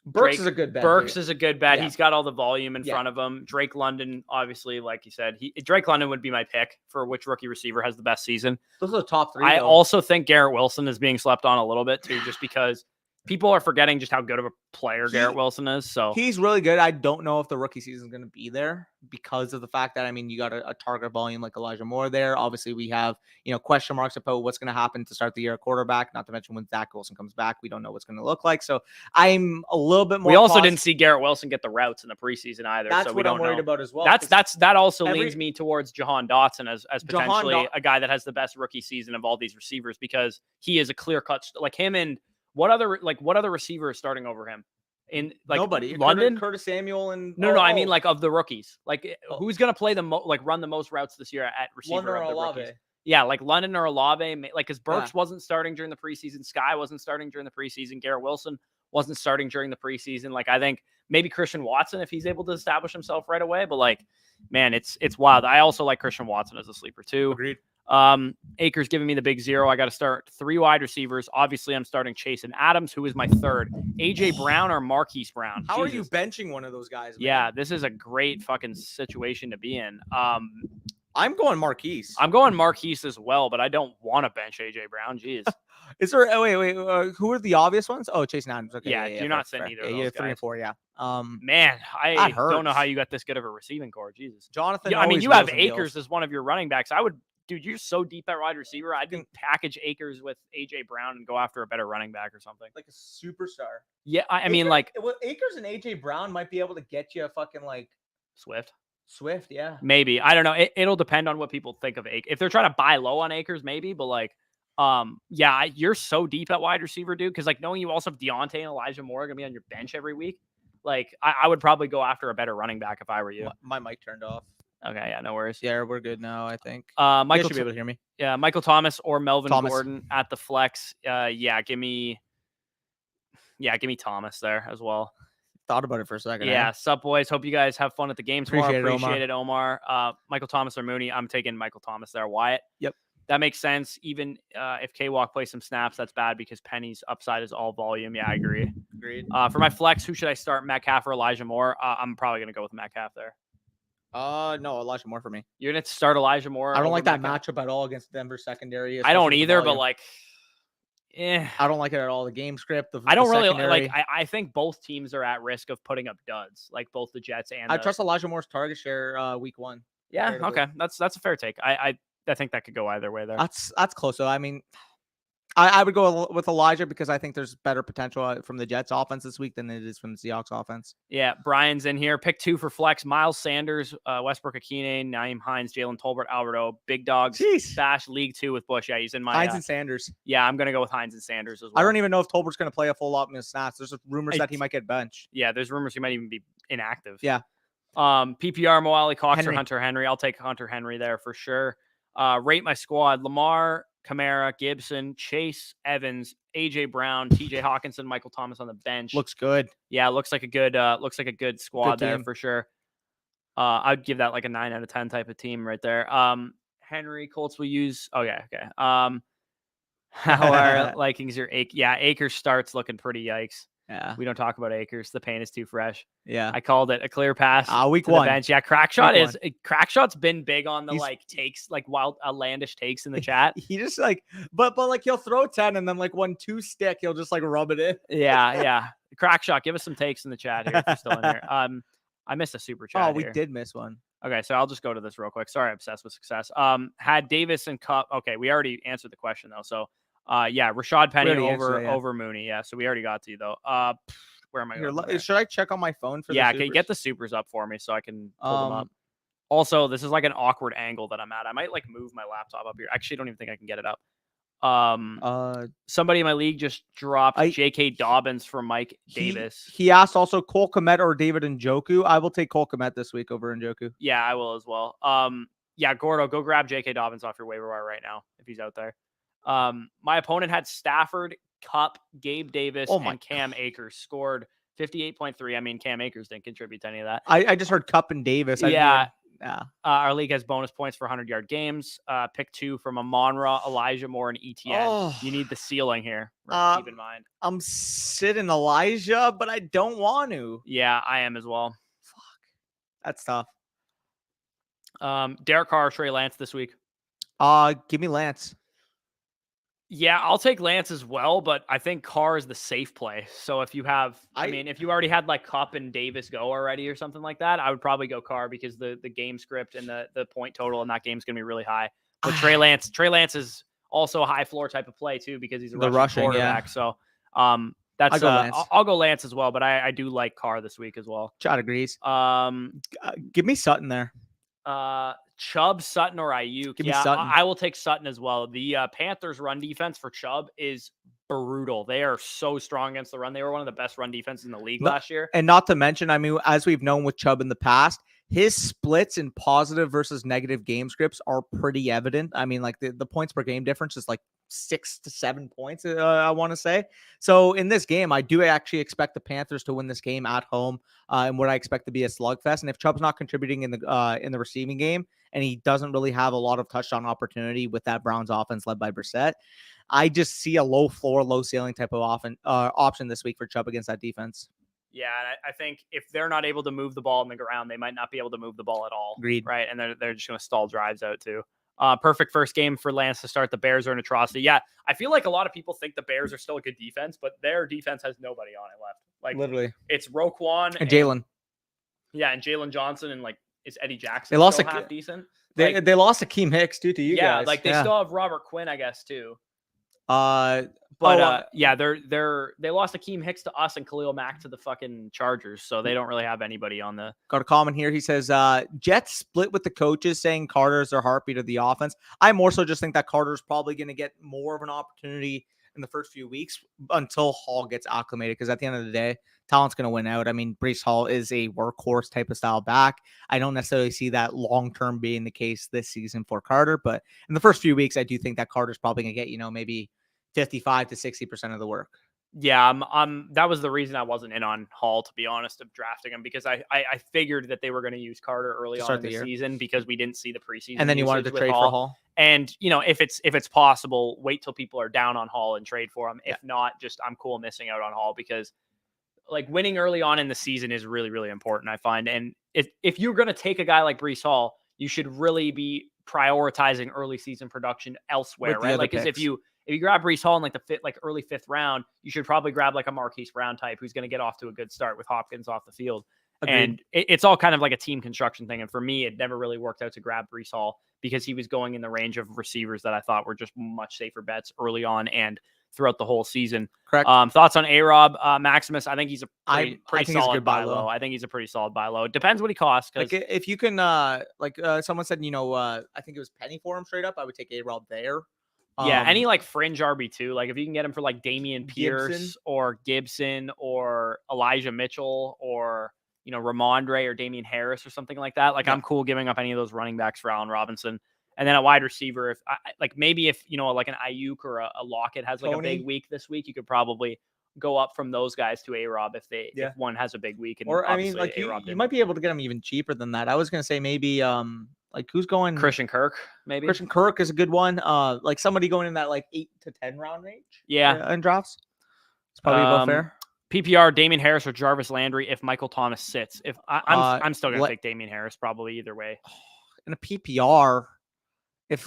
Burks is a good bet. Is a good bet. Yeah. He's got all the volume in front of him. Drake London, obviously, like you said, Drake London would be my pick for which rookie receiver has the best season. Those are the top 3. I also think Garrett Wilson is being slept on a little bit too, just because people are forgetting just how good of a player Garrett Wilson is. So he's really good. I don't know if the rookie season is going to be there because of the fact that, I mean, you got a target volume like Elijah Moore there. Obviously, we have, question marks about what's going to happen to start the year at quarterback, not to mention when Zach Wilson comes back, we don't know what's going to look like. So I'm a little bit more. We also didn't see Garrett Wilson get the routes in the preseason either. That's so what I'm worried about as well. That also leans me towards Jahan Dotson as potentially a guy that has the best rookie season of all these receivers, because he is a clear cut, like him and what other receiver is starting over him? In like nobody. London, Curtis Samuel, and no, I mean like of the rookies, like who's gonna play run the most routes this year at receiver of the rookies? Yeah, like London or Olave, like because Burks wasn't starting during the preseason, Sky wasn't starting during the preseason, Garrett Wilson wasn't starting during the preseason. Like, I think maybe Christian Watson, if he's able to establish himself right away, but like, man, it's wild. I also like Christian Watson as a sleeper too. Agreed. Akers giving me the big 0. I got to start 3 wide receivers. Obviously, I'm starting Chase and Adams, who is my 3rd. AJ Brown or Marquise Brown. How are you benching one of those guys, man? Yeah, this is a great fucking situation to be in. I'm going Marquise. I'm going Marquise as well, but I don't want to bench AJ Brown. Jeez. Is there? Oh, wait. Who are the obvious ones? Oh, Chase and Adams. Okay. Yeah, you're not sitting either. Yeah, 3 and 4. Yeah. Man, I don't know how you got this good of a receiving core. Jesus, Jonathan. Yeah, I mean, you have Akers as one of your running backs. Dude, you're so deep at wide receiver. I'd package Akers with AJ Brown and go after a better running back or something. Like a superstar. Yeah, I mean, like Akers and AJ Brown might be able to get you a fucking like Swift, yeah. Maybe. I don't know. It'll depend on what people think of Akers. If they're trying to buy low on Akers, maybe, but like, yeah, you're so deep at wide receiver, dude. Because like knowing you also have Deontay and Elijah Moore gonna be on your bench every week, like I would probably go after a better running back if I were you. My mic turned off. Okay, yeah, no worries. Yeah, we're good now, I think. Michael should be able to hear me. Yeah, Michael Thomas or Melvin Gordon at the flex. Yeah, give me Thomas there as well. Thought about it for a second. Yeah, sup boys. Hope you guys have fun at the game tomorrow. Appreciate it, Omar. Michael Thomas or Mooney. I'm taking Michael Thomas there. Wyatt. Yep. That makes sense. Even if K-Walk plays some snaps, that's bad because Penny's upside is all volume. Yeah, I agree. Agreed. For my flex, who should I start? Metcalf or Elijah Moore? I'm probably gonna go with Metcalf there. No, Elijah Moore for me. You're gonna start Elijah Moore. I don't like that matchup at all against Denver secondary. I don't either, but like, I don't like it at all. The game script. I don't really like. I think both teams are at risk of putting up duds, like both the Jets and. I trust Elijah Moore's target share week 1. Yeah. Okay. That's a fair take. I think that could go either way there. That's close. So I mean, I would go with Elijah because I think there's better potential from the Jets offense this week than it is from the Seahawks offense. Yeah, Brian's in here. Pick 2 for flex. Miles Sanders, Westbrook Akine, Naeem Hines, Jalen Tolbert, Alberto, Big Dogs. Bash League 2 with Bush. Yeah, he's in my Hines and Sanders. Yeah, I'm gonna go with Hines and Sanders as well. I don't even know if Tolbert's gonna play a full lot in his snaps. There's rumors that he might get benched. Yeah, there's rumors he might even be inactive. Yeah. PPR Moali Cox or Hunter Henry. I'll take Hunter Henry there for sure. Rate my squad: Lamar, Kamara, Gibson, Chase, Evans, AJ Brown, TJ Hawkinson, Michael Thomas on the bench. Looks good. Yeah, looks like a good squad there for sure. I'd give that like a 9 out of 10 type of team right there. Henry, Colts will use. Oh yeah, okay. How are likings your Akers starts looking pretty yikes. Yeah. We don't talk about Akers. The paint is too fresh. Yeah. I called it a clear pass. Week 1. Bench. Yeah. Crackshot's been big on the takes, like wild outlandish takes in the chat. He just like, but like he'll throw 10 and then like 1-2 stick, he'll just like rub it in. Yeah. Crackshot, give us some takes in the chat here if you're still in here. I missed a super chat. Oh, we did miss one. Okay, so I'll just go to this real quick. Sorry, obsessed with success. Had Davis and Cup. Okay, we already answered the question though. So Rashad Penny over Mooney. Yeah, so we already got to you though. Where am I going? Should I check on my phone for okay, get the supers up for me so I can pull them up. Also, this is like an awkward angle that I'm at. I might like move my laptop up here. Actually, I don't even think I can get it up. Somebody in my league just dropped J.K. Dobbins for Mike Davis. He asked also Cole Kmet or David Njoku. I will take Cole Kmet this week over Njoku. Yeah, I will as well. Gordo, go grab J.K. Dobbins off your waiver wire right now if he's out there. My opponent had Stafford, Kupp, Gabe Davis, and Cam Akers. Scored 58.3. I mean, Cam Akers didn't contribute to any of that. I just heard Kupp and Davis. Our league has bonus points for 100-yard games. Pick 2 from Amon-Ra, Elijah Moore, and ETN. You need the ceiling here. Keep in mind. I'm sitting Elijah, but I don't want to. Yeah, I am as well. Fuck. That's tough. Derek Carr or Trey Lance this week? Give me Lance. Yeah, I'll take Lance as well, but I think Carr is the safe play. So if you have, if you already had like Kupp and Davis go already or something like that, I would probably go Carr because the game script and the point total in that game is going to be really high. But Trey Lance is also a high floor type of play too because he's a rushing quarterback. Yeah. So that's I'll go Lance as well, but I do like Carr this week as well. Chad agrees. Give me Sutton there. Chubb, Sutton, or Ayuk. Give me Sutton. I will take Sutton as well. The Panthers' run defense for Chubb is brutal. They are so strong against the run. They were one of the best run defenses in the league last year. And not to mention, I mean, as we've known with Chubb in the past, his splits in positive versus negative game scripts are pretty evident. I mean, like the points per game difference is like 6 to 7 points, I want to say. So in this game, I do actually expect the Panthers to win this game at home, and what I expect to be a slugfest. And if Chubb's not contributing in the receiving game, and he doesn't really have a lot of touchdown opportunity with that Browns offense led by Brissett, I just see a low floor, low ceiling type of option this week for Chubb against that defense. Yeah, and I think if they're not able to move the ball on the ground, they might not be able to move the ball at all. Agreed. Right, and they're just going to stall drives out too. Perfect first game for Lance to start. The Bears are an atrocity. Yeah, I feel like a lot of people think the Bears are still a good defense, but their defense has nobody on it left. Like literally, it's Roquan and Jalen. Yeah, and Jalen Johnson and like is Eddie Jackson they lost still half decent? They lost Akeem Hicks too to you guys. Yeah, like they still have Robert Quinn, I guess too. Yeah, they lost Akeem Hicks to us and Khalil Mack to the fucking Chargers, so they don't really have anybody on the. Got a comment here. He says Jets split with the coaches, saying Carter is their heartbeat of the offense. I more so just think that Carter's probably going to get more of an opportunity in the first few weeks until Hall gets acclimated, because at the end of the day, talent's going to win out. I mean, Breece Hall is a workhorse type of style back. I don't necessarily see that long-term being the case this season for Carter, but in the first few weeks, I do think that Carter's probably going to get, maybe 55 to 60% of the work. Yeah, that was the reason I wasn't in on Hall, to be honest, of drafting him, because I figured that they were going to use Carter early on in the season because we didn't see the preseason. And then you wanted to trade for Hall. And if it's possible, wait till people are down on Hall and trade for him. If not, just I'm cool missing out on Hall, because like winning early on in the season is really, really important, I find. And if you're going to take a guy like Breece Hall, you should really be prioritizing early season production elsewhere, right? Like, because if you grab Breece Hall in like the early fifth round, you should probably grab like a Marquise Brown type who's going to get off to a good start with Hopkins off the field. Agreed. And it's all kind of like a team construction thing. And for me, it never really worked out to grab Breece Hall because he was going in the range of receivers that I thought were just much safer bets early on and throughout the whole season. Correct. Thoughts on A-Rob, Maximus? I think he's a pretty solid buy low. low. I think he's a pretty solid buy low. It depends what he costs. Like if you can, someone said, I think it was penny for him straight up, I would take A-Rob there. Yeah, any like fringe RB2, like if you can get him for like Dameon Pierce or Gibson or Elijah Mitchell or Ramondre or Damian Harris or something like that. Like I'm cool giving up any of those running backs for Allen Robinson. And then a wide receiver, if like an Ayuk or a Lockett has like a big week this week, you could probably go up from those guys to A-Rob if one has a big week. And or I mean, like you might be able to get him even cheaper than that. I was gonna say maybe like who's going? Christian Kirk, maybe. Christian Kirk is a good one. Like somebody going in that like 8 to 10 round range. Yeah, in drafts. It's probably about fair. PPR, Damian Harris or Jarvis Landry if Michael Thomas sits. If I'm still gonna take Damian Harris probably either way. In a PPR, if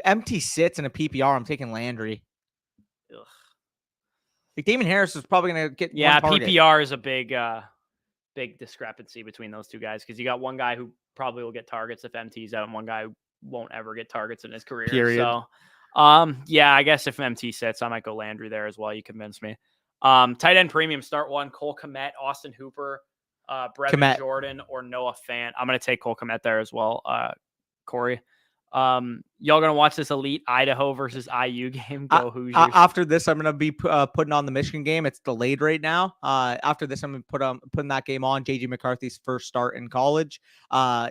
MT sits in a PPR, I'm taking Landry. Ugh. Like Damian Harris is probably gonna get. Yeah, PPR is a big discrepancy between those two guys because you got one guy who probably will get targets if MT's out, and one guy who won't ever get targets in his career. Period. So, yeah, I guess if MT sits, I might go Landry there as well. You convinced me. Tight end premium start one: Cole Kmet, Austin Hooper, Brevin Jordan, or Noah Fant. I'm gonna take Cole Kmet there as well. Corey, y'all gonna watch this elite Idaho versus IU game? Go Hoosiers. After this, I'm gonna be putting on the Michigan game. It's delayed right now. After this, I'm gonna putting that game on. JJ McCarthy's first start in college.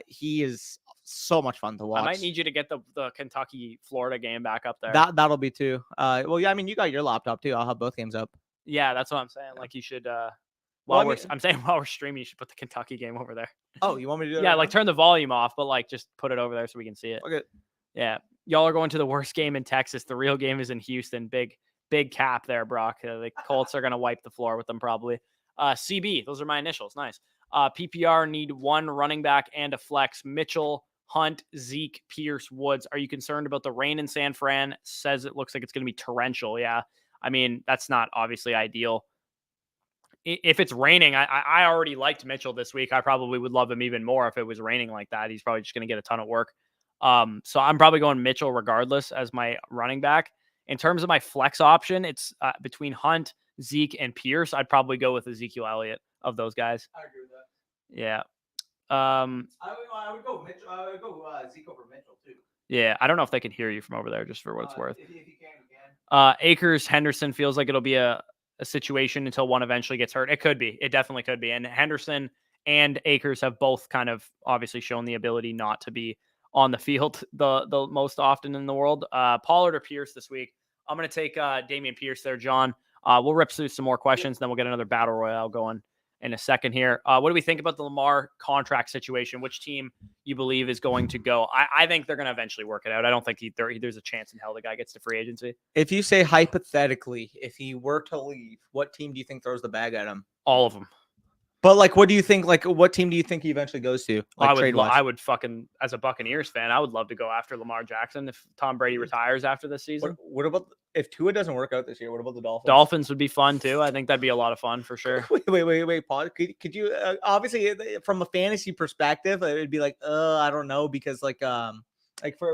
He is so much fun to watch. I might need you to get the Kentucky Florida game back up there. That'll be too. Well, yeah, I mean, you got your laptop too. I'll have both games up. Yeah, that's what I'm saying. Like you should. While we're streaming, you should put the Kentucky game over there. Oh, you want me to do that? Yeah, like turn the volume off, but like just put it over there so we can see it. Okay. Yeah, y'all are going to the worst game in Texas. The real game is in Houston. Big cap there, Brock. The Colts are gonna wipe the floor with them probably. CB, those are my initials. Nice. PPR need one running back and a flex. Mitchell, Hunt, Zeke, Pierce, Woods. Are you concerned about the rain in San Fran? Says it looks like it's gonna be torrential. Yeah, I mean that's not obviously ideal. If it's raining, I already liked Mitchell this week. I probably would love him even more if it was raining like that. He's probably just going to get a ton of work. So I'm probably going Mitchell regardless as my running back. In terms of my flex option, it's between Hunt, Zeke, and Pierce. I'd probably go with Ezekiel Elliott of those guys. I agree with that. Yeah. I would go Mitchell. I would go Zeke over Mitchell too. Yeah, I don't know if they can hear you from over there, just for what it's worth. If you can. Akers, Henderson feels like it'll be a situation until one eventually gets hurt. It could be. It definitely could be. And Henderson and Akers have both kind of obviously shown the ability not to be on the field the most often in the world. Pollard or Pierce this week? I'm going to take Damian Pierce there, John. We'll rip through some more questions, then we'll get another battle royale going in a second here. What do we think about the Lamar contract situation? Which team you believe is going to go? I think they're going to eventually work it out. I don't think there's a chance in hell the guy gets to free agency. If you say hypothetically, if he were to leave, what team do you think throws the bag at him? All of them. But like, what do you think? Like, what team do you think he eventually goes to? Like, I would fucking, as a Buccaneers fan, I would love to go after Lamar Jackson if Tom Brady retires after this season. What about if Tua doesn't work out this year? What about the Dolphins? Dolphins would be fun too. I think that'd be a lot of fun for sure. Wait, Paul. Could you obviously from a fantasy perspective, it would be like, I don't know, because like for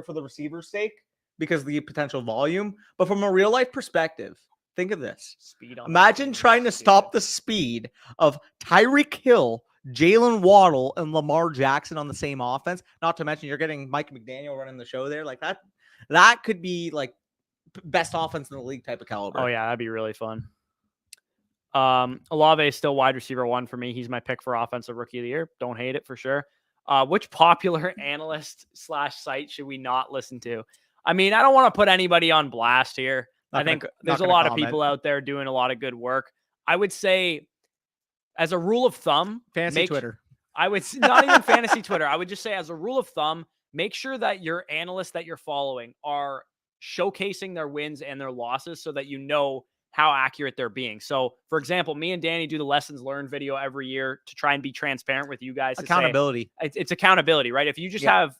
the receiver's sake, because of the potential volume, but from a real life perspective. Think of this. Imagine trying to stop the speed of Tyreek Hill, Jalen Waddle, and Lamar Jackson on the same offense. Not to mention you're getting Mike McDaniel running the show there. Like that. That could be like best offense in the league type of caliber. Oh yeah, that'd be really fun. Olave is still wide receiver 1 for me. He's my pick for offensive rookie of the year. Don't hate it for sure. Which popular analyst / site should we not listen to? I mean, I don't want to put anybody on blast here. I think there's a lot of people out there doing a lot of good work. I would say, as a rule of thumb, fantasy Twitter. I would not even fantasy Twitter. I would just say, as a rule of thumb, make sure that your analysts that you're following are showcasing their wins and their losses so that you know how accurate they're being. So, for example, me and Danny do the lessons learned video every year to try and be transparent with you guys. Accountability. It's accountability, right? If you just have,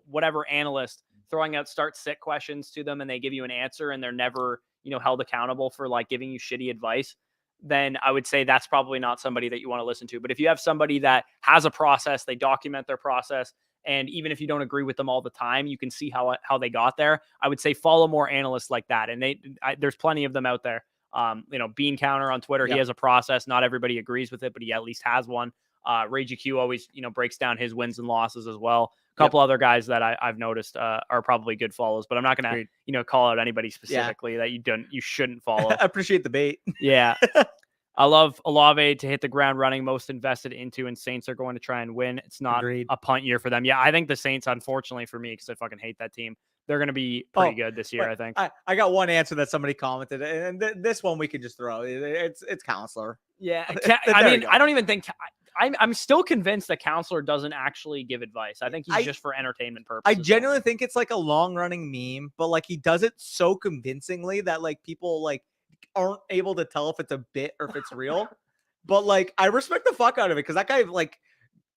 whatever analyst throwing out start-sit questions to them and they give you an answer and they're never, held accountable for like giving you shitty advice, then I would say that's probably not somebody that you want to listen to. But if you have somebody that has a process, they document their process, and even if you don't agree with them all the time, you can see how they got there. I would say follow more analysts like that. And there's plenty of them out there. Bean Counter on Twitter, He has a process. Not everybody agrees with it, but he at least has one. Ray GQ always, breaks down his wins and losses as well. A couple other guys that I've noticed are probably good follows, but I'm not going to, call out anybody specifically that you shouldn't follow. I appreciate the bait. Yeah. I love Olave to hit the ground running, most invested into, and Saints are going to try and win. It's not a punt year for them. Yeah, I think the Saints, unfortunately for me, because I fucking hate that team, they're going to be pretty good this year, I think. I got one answer that somebody commented, and this one we could just throw. It's Counselor. Yeah. I don't even think... I'm still convinced that Counselor doesn't actually give advice. I think he's just for entertainment purposes. I genuinely think it's like a long running meme, but like he does it so convincingly that like people like aren't able to tell if it's a bit or if it's real. But like I respect the fuck out of it because that guy like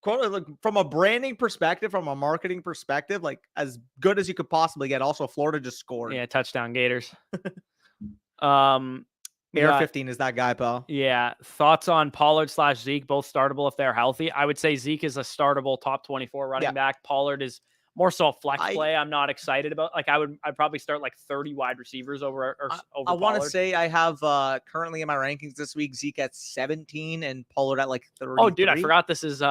from a branding perspective, from a marketing perspective, like as good as you could possibly get. Also, Florida just scored. Yeah, touchdown Gators. Air 15 is that guy, pal. Yeah. Thoughts on Pollard / Zeke, both startable if they're healthy? I would say Zeke is a startable top 24 running back. Pollard is more so a flex play. I'm not excited about. Like I'd probably start like 30 wide receivers over I want to say I have currently in my rankings this week Zeke at 17 and Pollard at like 30. Oh, dude, I forgot this is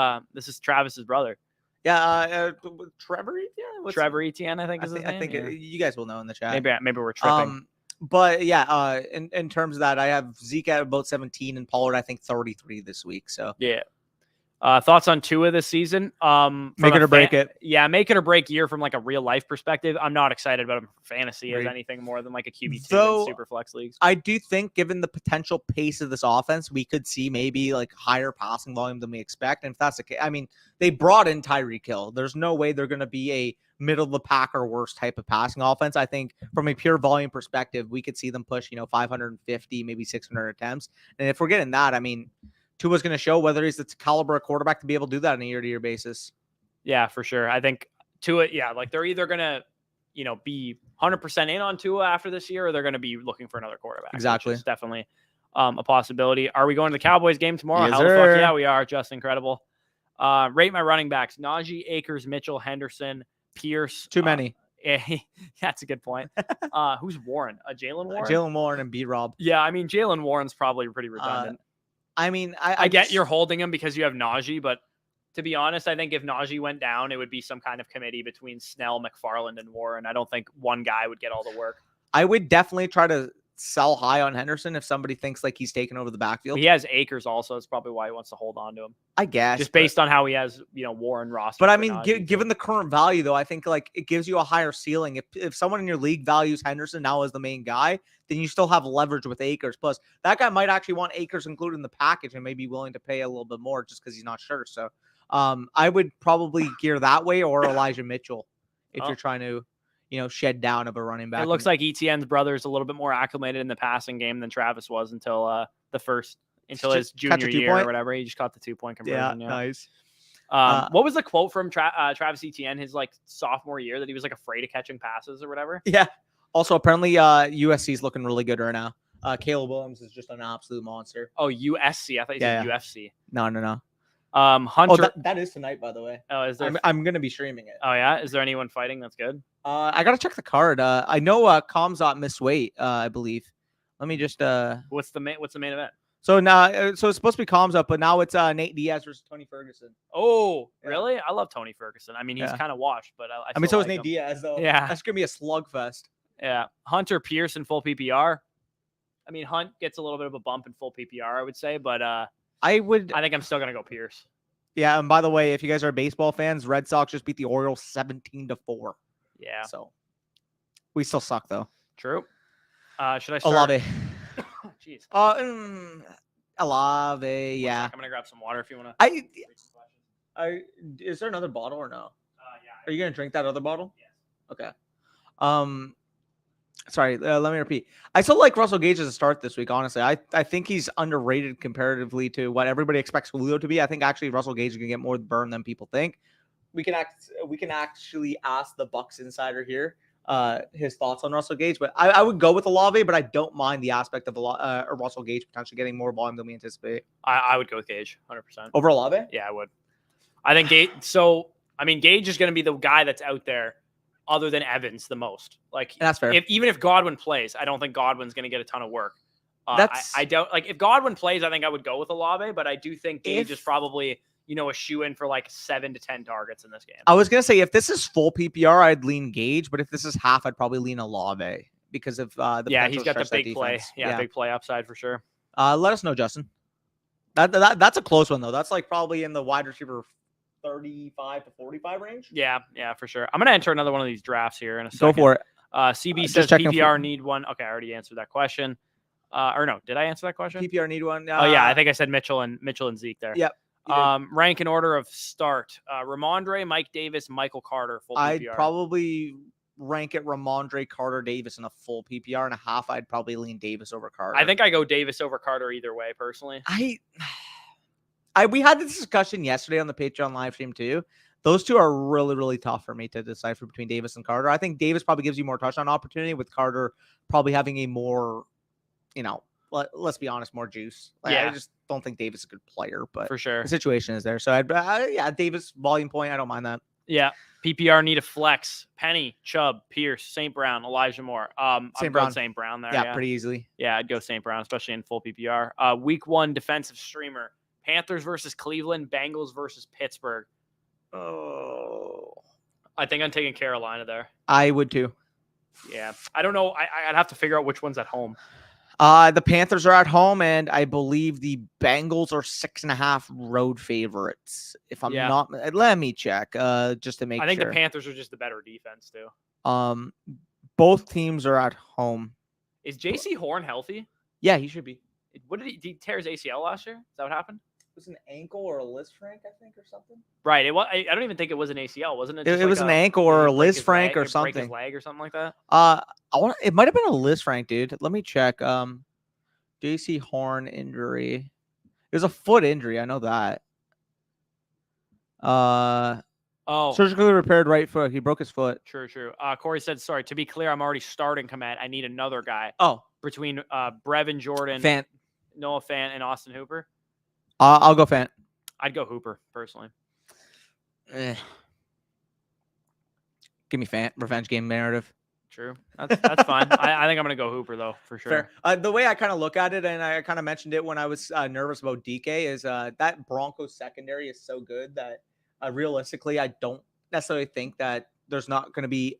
Travis's brother. Yeah, Trevor Etienne. Trevor Etienne, I think is his name. I think you guys will know in the chat. Maybe we're tripping. But yeah, in terms of that, I have Zeke at about 17 and Pollard, I think 33 this week. So yeah. Thoughts on Tua this season? Make it or break it. Yeah, make it or break year from like a real life perspective. I'm not excited about him for fantasy as anything more than like a QB2 in super flex leagues. I do think given the potential pace of this offense, we could see maybe like higher passing volume than we expect. And if that's the case, I mean, they brought in Tyreek Hill. There's no way they're going to be a middle of the pack or worse type of passing offense. I think from a pure volume perspective, we could see them push, 550, maybe 600 attempts. And if we're getting that, I mean, Tua's going to show whether he's the caliber of quarterback to be able to do that on a year-to-year basis. Yeah, for sure. I think Tua, like they're either going to, be 100% in on Tua after this year, or they're going to be looking for another quarterback. Exactly. It's definitely a possibility. Are we going to the Cowboys game tomorrow? Yes, How the fuck yeah, we are. Just incredible. Rate my running backs: Najee, Akers, Mitchell, Henderson, Pierce. Too many. Yeah, that's a good point. Who's Warren? Jalen Warren? Jalen Warren and B-Rob. Yeah, I mean, Jalen Warren's probably pretty redundant. I mean, I get you're holding him because you have Najee, but to be honest, I think if Najee went down, it would be some kind of committee between Snell, McFarland, and Warren. I don't think one guy would get all the work. I would definitely try to sell high on Henderson if somebody thinks like he's taken over the backfield. He has Akers also. It's probably why he wants to hold on to him. I guess. Just based on how he has, Warren roster. But I mean, given the current value, though, I think like it gives you a higher ceiling. If someone in your league values Henderson now as the main guy, then you still have leverage with Akers. Plus, that guy might actually want Akers included in the package and may be willing to pay a little bit more just because he's not sure. So I would probably gear that way or Elijah Mitchell if you're trying to, shed down of a running back. It looks like Etienne's brother is a little bit more acclimated in the passing game than Travis was until his junior year or whatever. He just caught the 2-point conversion. Yeah, nice. What was the quote from Travis Etienne his sophomore year that he was afraid of catching passes or whatever? Yeah. Also, apparently USC is looking really good right now. Caleb Williams is just an absolute monster. Oh, USC. I thought you said UFC. No. Hunter. That is tonight, by the way. Oh, is there? I'm going to be streaming it. Oh, yeah? Is there anyone fighting? That's good. I got to check the card. I know Kamzat missed weight, I believe. Let me just... What's the main event? So now, so it's supposed to be Kamzat, but now it's Nate Diaz versus Tony Ferguson. Oh, really? I love Tony Ferguson. I mean, he's kind of washed, but I mean, so is Nate Diaz, though. Yeah. That's going to be a slugfest. Yeah. Hunter Pierce in full PPR. I mean, Hunt gets a little bit of a bump in full PPR, I would say, but I think I'm still going to go Pierce. Yeah, and by the way, if you guys are baseball fans, Red Sox just beat the Orioles 17-4. Yeah. So we still suck, though. True. Should I start? Olave. Jeez. Olave, yeah. I'm going to grab some water if you want to. Is there another bottle or no? Yeah. Are you going to drink that other bottle? Yes. Okay. Sorry, let me repeat. I still like Russell Gage as a start this week, honestly. I think he's underrated comparatively to what everybody expects Julio to be. I think actually Russell Gage is going to get more burn than people think. We can actually ask the Bucks insider here his thoughts on Russell Gage, but I would go with Olave, but I don't mind the aspect of Russell Gage potentially getting more volume than we anticipate. I would go with Gage 100%. Over Olave? Yeah, I would. I think Gage. So, I mean, Gage is going to be the guy that's out there other than Evans the most. That's fair. Even if Godwin plays, I don't think Godwin's going to get a ton of work. I don't if Godwin plays, I think I would go with Olave, but I do think Gage is probably, a shoe-in for 7 to 10 targets in this game. I was going to say, if this is full PPR, I'd lean Gage, but if this is half, I'd probably lean Olave because of the he's got the big play. Yeah, big play upside for sure. Let us know, Justin. That's a close one, though. That's probably in the wide receiver 35 to 45 range. Yeah, for sure. I'm going to enter another one of these drafts here in a second. Go for it. CB says PPR need one. Okay, I already answered that question. Or no, did I answer that question? PPR need one. Oh yeah, I think I said Mitchell and Zeke there. Yep. Rank in order of start: Ramondre, Mike Davis, Michael Carter. Full PPR. I'd probably rank it Ramondre, Carter, Davis in a full PPR and a half. I'd probably lean Davis over Carter. I think I go Davis over Carter either way, personally. We had this discussion yesterday on the Patreon live stream too. Those two are really, really tough for me to decipher between Davis and Carter. I think Davis probably gives you more touchdown opportunity, with Carter probably having a more, let's be honest, more juice. I just don't think Davis is a good player, but for sure the situation is there. So Davis volume point. I don't mind that. Yeah. PPR need a flex. Penny, Chubb, Pierce, St. Brown, Elijah Moore. St. Brown there. Yeah, pretty easily. Yeah, I'd go St. Brown, especially in full PPR. Week 1 defensive streamer. Panthers versus Cleveland, Bengals versus Pittsburgh. Oh, I think I'm taking Carolina there. I would too. Yeah, I don't know. I'd have to figure out which one's at home. The Panthers are at home, and I believe the Bengals are 6.5 road favorites. If I'm not, let me check. Just to make sure. I think the Panthers are just the better defense too. Both teams are at home. Is J.C. Horn healthy? Yeah, he should be. What did he tear his ACL last year? Is that what happened? It was an ankle or a Liz Frank, I think, or something. Right. I don't even think it was an ACL, wasn't it? It was an ankle or a Liz Frank or something. Break his leg or something like that. It might have been a Liz Frank, dude. Let me check. J.C. Horn injury. It was a foot injury. I know that. Surgically repaired right foot. He broke his foot. True. Corey said, sorry, to be clear, I'm already starting Komet. I need another guy. Oh. Between Brevin Jordan, Fant. Noah Fant, and Austin Hooper. I'll go Fant. I'd go Hooper, personally. Give me Fant. Revenge game narrative. True. That's fine. I think I'm going to go Hooper, though, for sure. Fair. The way I kind of look at it, and I kind of mentioned it when I was nervous about DK, is that Broncos secondary is so good that realistically, I don't necessarily think that there's not going to be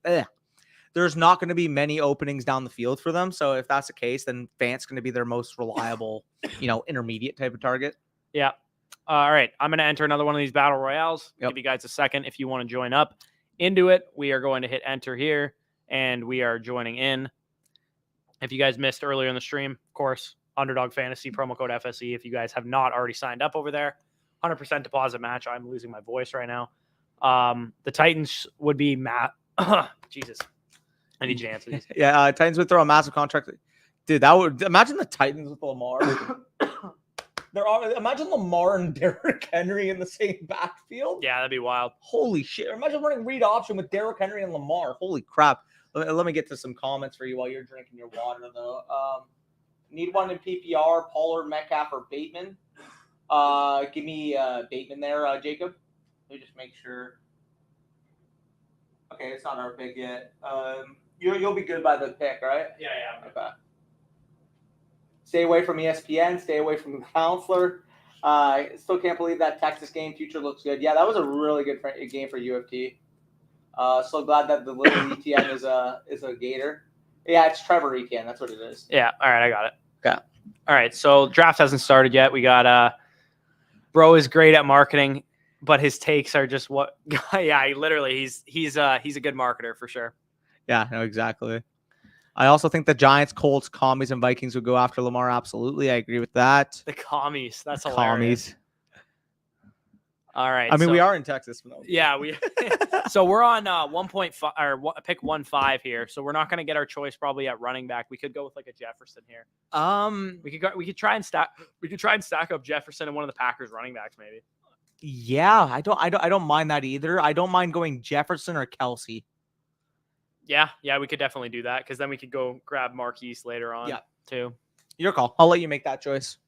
there's not going to be many openings down the field for them. So if that's the case, then Fant's going to be their most reliable, intermediate type of target. Yeah. All right. I'm going to enter another one of these battle royales. Yep. Give you guys a second if you want to join up into it. We are going to hit enter here, and we are joining in. If you guys missed earlier in the stream, of course, Underdog Fantasy, promo code FSE. If you guys have not already signed up over there, 100% deposit match. I'm losing my voice right now. The Titans would be Jesus. I need you to answer these. Yeah, Titans would throw a massive contract. Dude, that would imagine the Titans with Lamar. Imagine Lamar and Derrick Henry in the same backfield. Yeah, that'd be wild. Holy shit! Imagine running read option with Derrick Henry and Lamar. Holy crap! Let me get to some comments for you while you're drinking your water, though. Need one in PPR, Pollard, Metcalf, or Bateman. Give me Bateman there, Jacob. Let me just make sure. Okay, it's not our pick yet. You'll be good by the pick, right? Yeah. Okay. Stay away from ESPN. Stay away from the counselor. Still can't believe that Texas game. Future looks good. Yeah, that was a really good game for UFT. So glad that the little ETN is a Gator. Yeah, it's Trevor ETN. That's what it is. Yeah. All right, I got it. Okay. All right. So draft hasn't started yet. We got Bro is great at marketing, but his takes are just what. Yeah, he's a good marketer for sure. Yeah. No, exactly. I also think the Giants, Colts, Commies, and Vikings would go after Lamar. Absolutely. I agree with that. The Commies. That's hilarious. Commies. All right. I mean, we are in Texas. No. Yeah. So we're on 1.5 or pick 1.5 here. So we're not going to get our choice probably at running back. We could go with like a Jefferson here. We could try and stack up Jefferson and one of the Packers running backs maybe. Yeah. I don't mind that either. I don't mind going Jefferson or Kelsey. Yeah, we could definitely do that because then we could go grab Marquise later on too. Your call. I'll let you make that choice.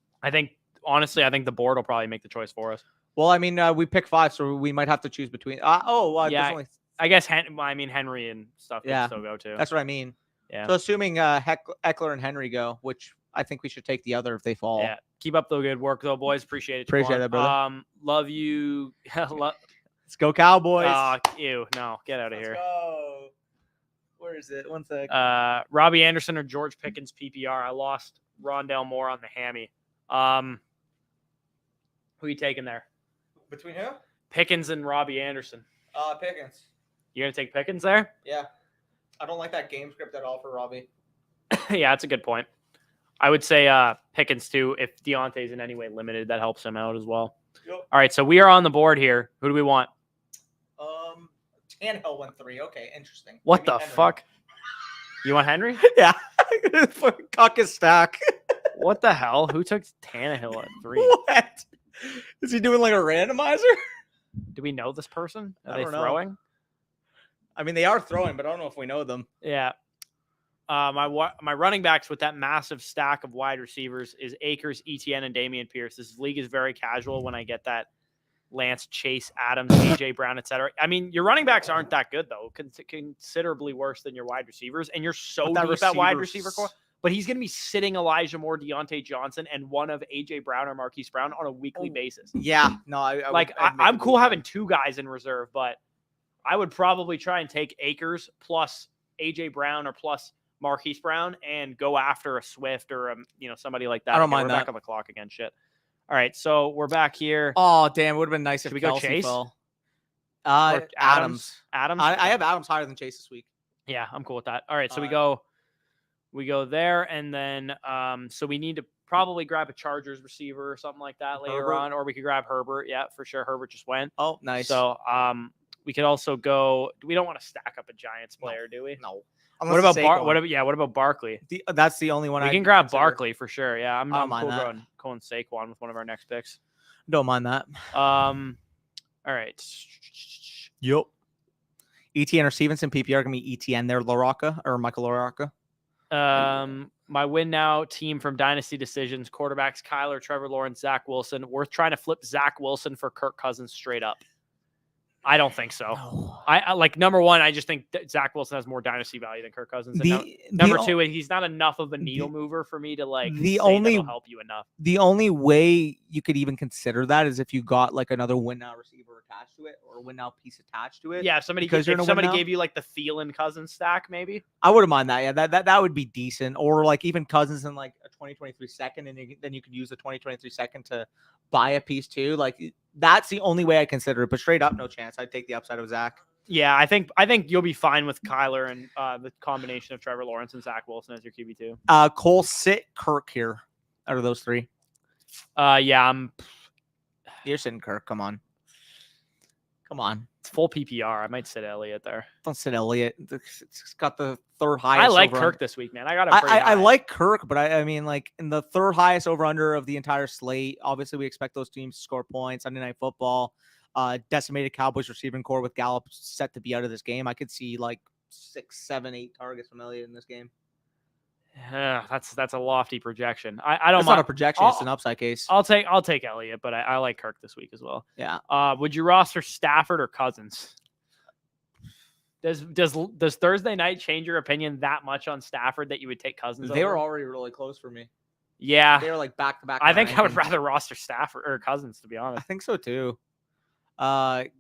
Honestly, I think the board will probably make the choice for us. Well, I mean, we pick 5, so we might have to choose between. I guess Henry and stuff can still go too. That's what I mean. Yeah. So assuming Eckler and Henry go, which I think we should take the other if they fall. Yeah. Keep up the good work though, boys. Appreciate it. Appreciate it, brother. Love you. Let's go Cowboys. Ew. No, get out of here. Go. Where is it? 1 sec. Robbie Anderson or George Pickens PPR. I lost Rondale Moore on the hammy. Who are you taking there? Between who? Pickens and Robbie Anderson. Pickens. You're going to take Pickens there? Yeah. I don't like that game script at all for Robbie. Yeah, that's a good point. I would say Pickens too. If Deontay's in any way limited, that helps him out as well. Yep. All right, so we are on the board here. Who do we want? Tannehill went 3. Okay, interesting. What the fuck? You want Henry? Yeah. Cock his stack. What the hell? Who took Tannehill at 3? What? Is he doing like a randomizer? Do we know this person? Are they don't know. throwing? I mean, they are throwing, but I don't know if we know them. Yeah. My running backs with that massive stack of wide receivers is Akers, ETN, and Dameon Pierce. This league is very casual when I get that Lance, Chase, Adams, AJ Brown, etc. I mean, your running backs aren't that good though, considerably worse than your wide receivers, and you're so deep at wide receiver core. But he's going to be sitting Elijah Moore, Deontay Johnson, and one of AJ Brown or Marquise Brown on a weekly basis. Yeah, no, I'm cool having 2 guys in reserve, but I would probably try and take Akers plus AJ Brown or plus Marquise Brown and go after a Swift or somebody like that. I don't mind that. We're back on the clock again. Shit. All right, so we're back here. Oh, damn. It would have been nice if we go Kelsey Chase? fell. Adams. I have Adams higher than Chase this week. Yeah, I'm cool with that. All right, so we go there, and then so we need to probably grab a Chargers receiver or something like that later on, or we could grab Herbert. Yeah, for sure. Herbert just went. Oh, nice. So we could also go. We don't want to stack up a Giants player, do we? No. What about Barkley? That's the only one we can grab Barkley for sure. Yeah, I'm cool going Saquon with one of our next picks. Don't mind that. All right. Yep. ETN or Stevenson PPR gonna be ETN there, LaRocca or Michael LaRocca. My win now team from Dynasty Decisions: quarterbacks Kyler, Trevor Lawrence, Zach Wilson. We're trying to flip Zach Wilson for Kirk Cousins straight up. I don't think so. No. I like number one. I just think that Zach Wilson has more dynasty value than Kirk Cousins. And number two, he's not enough of a needle mover for me to like say that'll help you enough. The only way you could even consider that is if you got like another win now receiver attached to it or a win now piece attached to it. Yeah, if somebody gave you like the Thielen Cousins stack, maybe I wouldn't mind that. Yeah, that would be decent. Or like even Cousins in like a 2023 second, and then you could use the 2023 second to buy a piece too. Like that's the only way I consider it. But straight up, no chance. I'd take the upside of Zach. Yeah, I think you'll be fine with Kyler and the combination of Trevor Lawrence and Zach Wilson as your QB2. Cole, sit Kirk here out of those three. Yeah, you're sitting Kirk. Come on. It's full PPR. I might sit Elliott there. Don't sit Elliott. It's got the third highest. I like Kirk this week, man. I like Kirk, but I mean, like in the third highest over under of the entire slate. Obviously, we expect those teams to score points. Sunday Night Football. Decimated Cowboys receiving core with Gallup set to be out of this game. I could see like 6, 7, 8 targets from Elliott in this game. Yeah, that's a lofty projection. I don't. It's not a projection. It's an upside case. I'll take Elliott, but I like Kirk this week as well. Yeah. Would you roster Stafford or Cousins? Does Thursday night change your opinion that much on Stafford that you would take Cousins? They were already really close for me. Yeah, they were like back to back. I think I would rather roster Stafford or Cousins, to be honest. I think so too. Did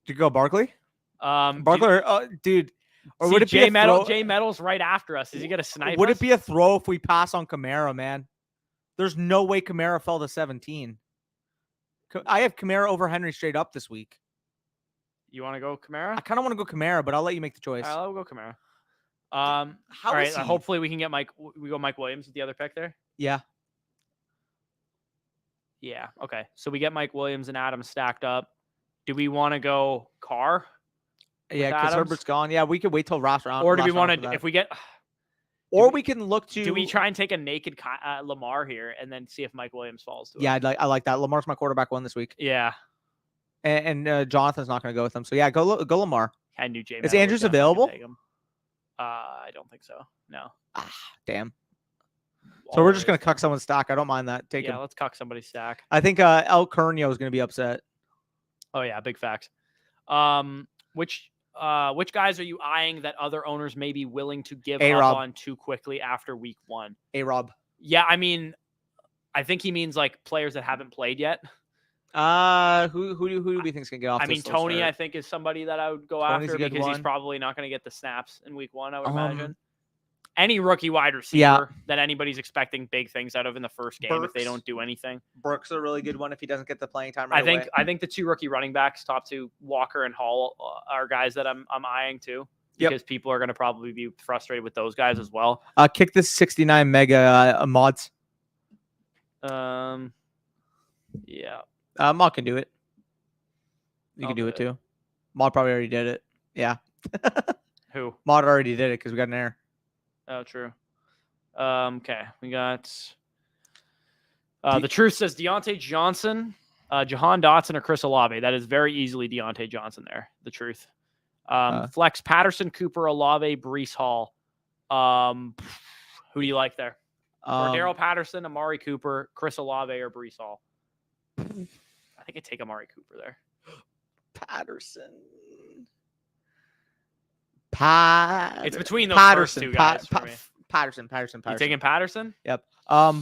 you go Barkley? Dude. Or would it be Jay Metal's right after us? Is he gonna snipe? Would it be a throw if we pass on Kamara, man? There's no way Kamara fell to 17. I have Kamara over Henry straight up this week. You want to go Kamara? I kind of want to go Kamara, but I'll let you make the choice. I'll go Kamara. All right. Hopefully we can get Mike. We go Mike Williams with the other pick there. Yeah. Yeah. Okay. So we get Mike Williams and Adams stacked up. Do we want to go Carr? Yeah, because Herbert's gone. Yeah, we could wait till roster round. Or do we want to, if we get, or we can look to. Do we try and take a naked Lamar here and then see if Mike Williams falls to it? Yeah, I like that. Lamar's my quarterback one this week. Yeah, and Jonathan's not going to go with him. So yeah, go Lamar. I knew Jay. Is Andrews available? I don't think so. No. Damn. So we're just going to cuck someone's stack. I don't mind that. Take him. Let's cuck somebody's stack. I think El Curnio is going to be upset. Oh yeah, big facts. Which guys are you eyeing that other owners may be willing to give up on too quickly after week 1? A-Rob. Yeah, I mean, I think he means like players that haven't played yet. Who do we think is gonna get off? I mean, Tony, start? I think is somebody that I would go after because he's probably not going to get the snaps in week 1. I would imagine. Any rookie wide receiver that anybody's expecting big things out of in the first game if they don't do anything. Brooks a really good one if he doesn't get the playing time. I think the 2 rookie running backs, top 2, Walker and Hall, are guys that I'm eyeing too. Because people are going to probably be frustrated with those guys as well. Kick this 69 mega mods. Yeah. Mod can do it. You can do it too. Mod probably already did it. Yeah. Who? Mod already did it because we got an error. Oh, true. Okay, we got the truth says Deontay Johnson, Jahan Dotson, or Chris Olave. That is very easily Deontay Johnson there. The truth. Flex Patterson, Cooper, Olave, Breece Hall. Who do you like there? Daryl Patterson, Amari Cooper, Chris Olave, or Breece Hall? I think I'd take Amari Cooper there. Patterson. It's between those first 2 guys for me. Patterson. You taking Patterson? Yep.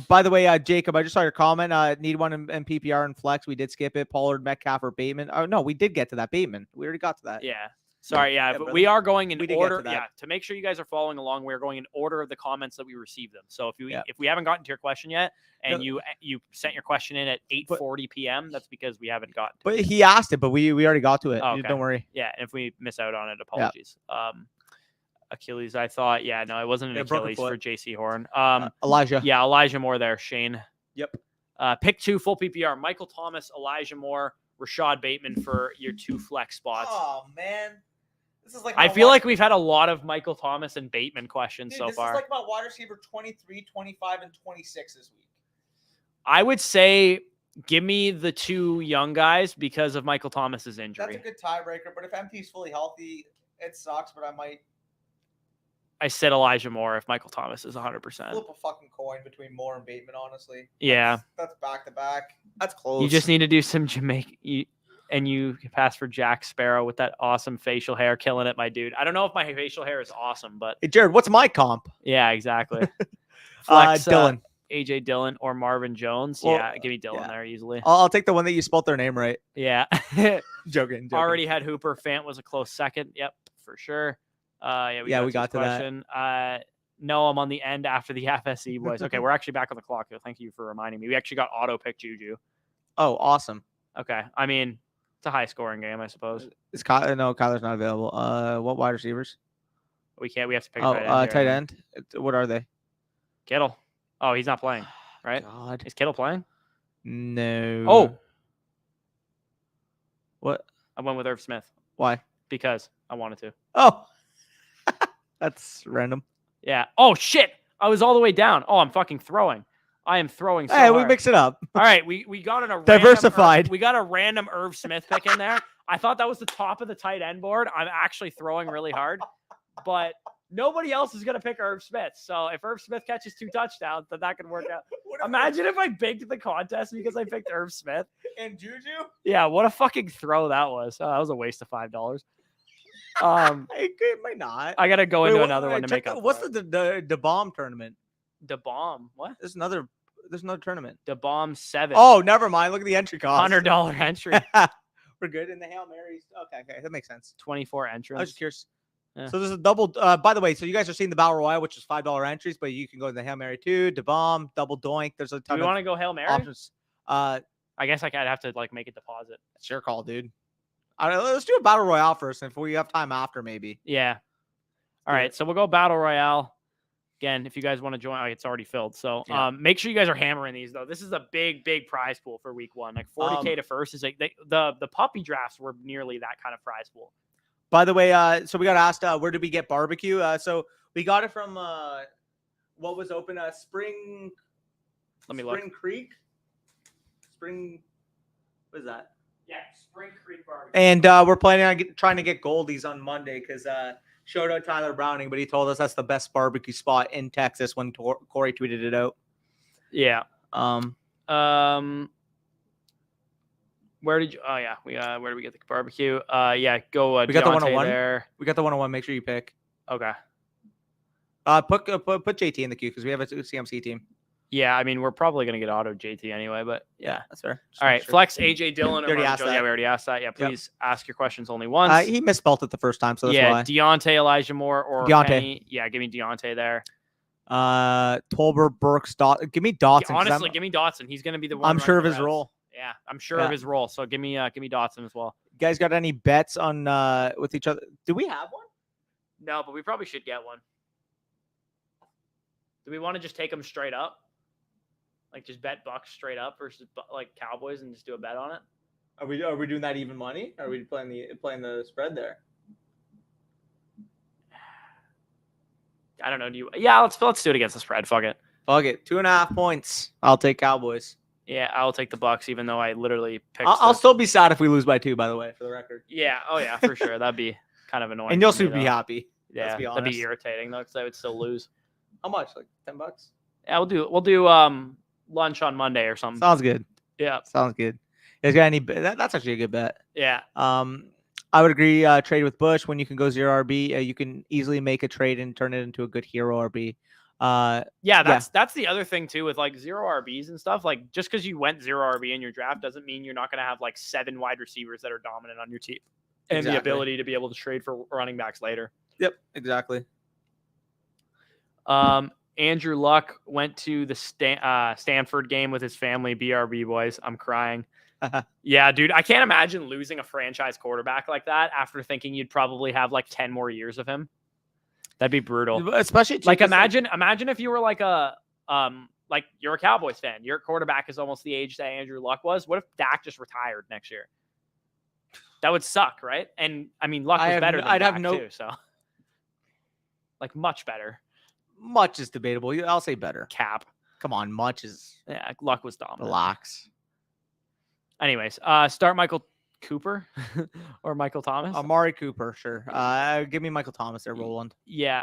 By the way, Jacob, I just saw your comment. Need one in PPR and flex. We did skip it. Pollard, Metcalf, or Bateman. Oh no, we did get to that. Bateman. We already got to that. Yeah. Sorry. Yeah, but we are going in order. Yeah. To make sure you guys are following along, we're going in order of the comments that we received them. So if we haven't gotten to your question yet, and you sent your question in at 8:40 p.m., that's because we haven't gotten to it. But he asked it, but we already got to it. Okay. Don't worry. Yeah. And if we miss out on it, apologies. Yeah. Achilles, I thought. Yeah, no, it wasn't an Achilles for JC Horn. Elijah. Yeah, Elijah Moore there, Shane. Yep. Pick 2, full PPR. Michael Thomas, Elijah Moore, Rashad Bateman for your 2 flex spots. Oh, man. This is like I feel like we've had a lot of Michael Thomas and Bateman questions so far. This is like my wide receiver 23, 25, and 26 this week. I would say give me the 2 young guys because of Michael Thomas's injury. That's a good tiebreaker, but if MT's fully healthy, it sucks, but I said Elijah Moore if Michael Thomas is 100%. Flip a fucking coin between Moore and Bateman, honestly. Yeah. That's back to back. That's close. You just need to do some Jamaican. And you pass for Jack Sparrow with that awesome facial hair, killing it, my dude. I don't know if my facial hair is awesome, but hey, Jared, what's my comp? Yeah, exactly. Flex, Dylan, AJ Dillon or Marvin Jones. Well, yeah, give me Dillon there easily. I'll take the one that you spelled their name right. Yeah, joking. Already had Hooper. Fant was a close second. Yep, for sure. Yeah, we got to question. That. No, I'm on the end after the FSE boys. Okay, we're actually back on the clock. Thank you for reminding me. We actually got auto pick Juju. Oh, awesome. Okay, I mean. It's a high-scoring game, I suppose. No, Kyler's not available. What wide receivers? We can't. We have to pick a tight end. Tight end. What are they? Kittle. Oh, he's not playing, right? God. Is Kittle playing? No. Oh. What? I went with Irv Smith. Why? Because I wanted to. Oh. That's random. Yeah. Oh, shit. I was all the way down. Oh, I'm fucking throwing. I am throwing so hard. We mix it up. All right, we got a diversified. We got a random Irv Smith pick in there. I thought that was the top of the tight end board. I'm actually throwing really hard, but nobody else is gonna pick Irv Smith. So if Irv Smith catches 2 touchdowns, then that could work out. Imagine if I bigged the contest because I picked Irv Smith and Juju. Yeah, what a fucking throw that was. Oh, that was a waste of $5. It might not. I gotta go into another one to make up. What's the bomb tournament? The bomb? What? There's another tournament. The bomb 7. Oh, never mind. Look at the entry cost. $100 entry. We're good in the Hail Marys. Okay, that makes sense. 24 entrants. I was just curious. Yeah. So there's a double. By the way, so you guys are seeing the Battle Royale, which is $5 entries, but you can go to the Hail Mary 2, the bomb, double doink. There's a ton. Do you want to go Hail Mary? Options. I guess I'd have to make a deposit. It's your call, dude. Let's do a Battle Royale first, and if we have time after, maybe. Yeah. All right, so we'll go Battle Royale. Again, if you guys want to join, it's already filled. So make sure you guys are hammering these, though. This is a big prize pool for week 1. Like 40K to first is like the puppy drafts were nearly that kind of prize pool. By the way, so we got asked, where did we get barbecue? So we got it from what was open? Spring. Let me look. Spring Creek. Spring. What is that? Yeah, Spring Creek Barbecue. And we're planning on trying to get Goldies on Monday because shout out Tyler Browning, but he told us that's the best barbecue spot in Texas when Corey tweeted it out. Yeah. Where did you? Oh yeah, where did we get the barbecue? Yeah, go. We got the 101 there. We got the 101. Make sure you pick. Okay. Put JT in the queue because we have a CMC team. Yeah, I mean we're probably gonna get auto JT anyway, but yeah, that's fair. All right, flex AJ Dillon. Yeah, we already asked that. Yeah, please ask your questions only once. He misspelled it the first time, so that's why. Deontay, Elijah Moore, or Deontay. Penny. Yeah, give me Deontay there. Tolbert, Burks, give me Dotson. Honestly, give me Dotson. He's gonna be the one. I'm sure of his role. Yeah, I'm sure of his role. So give me Dotson as well. You guys got any bets on with each other? Do we have one? No, but we probably should get one. Do we want to just take them straight up? Like just bet Bucks straight up versus like Cowboys and just do a bet on it? Are we doing that even money? Or are we playing the spread there? I don't know. Let's do it against the spread. Fuck it. 2.5 points. I'll take Cowboys. Yeah, I'll take the Bucks, even though I literally picked. I'll still be sad if we lose by 2. By the way, for the record. Yeah. Oh yeah, for sure. That'd be kind of annoying. And you'll still be happy. Yeah, let's be honest. That'd be irritating though, because I would still lose. How much? Like $10? Yeah, we'll do lunch on Monday or something. Sounds good. Yeah, sounds good. You guys got any? That's actually a good bet. Yeah. I would agree. Trade with Bush when you can go 0 RB. You can easily make a trade and turn it into a good hero RB. That's the other thing too with like 0 RBs and stuff. Like just because you went 0 RB in your draft doesn't mean you're not going to have like 7 wide receivers that are dominant on your team and the ability to be able to trade for running backs later. Yep, exactly. Andrew Luck went to the Stanford game with his family. BRB boys, I'm crying. Yeah, dude, I can't imagine losing a franchise quarterback like that after thinking you'd probably have like 10 more years of him. That'd be brutal. Especially like imagine if you were like like you're a Cowboys fan. Your quarterback is almost the age that Andrew Luck was. What if Dak just retired next year? That would suck, right? And I mean, Luck was better than Dak too, so like much better. Much is debatable. I'll say better. Cap. Come on, much is. Yeah, Luck was dominant. Relax. Anyways, start Michael Cooper or Michael Thomas. Amari Cooper, sure. Give me Michael Thomas there, Roland. Yeah.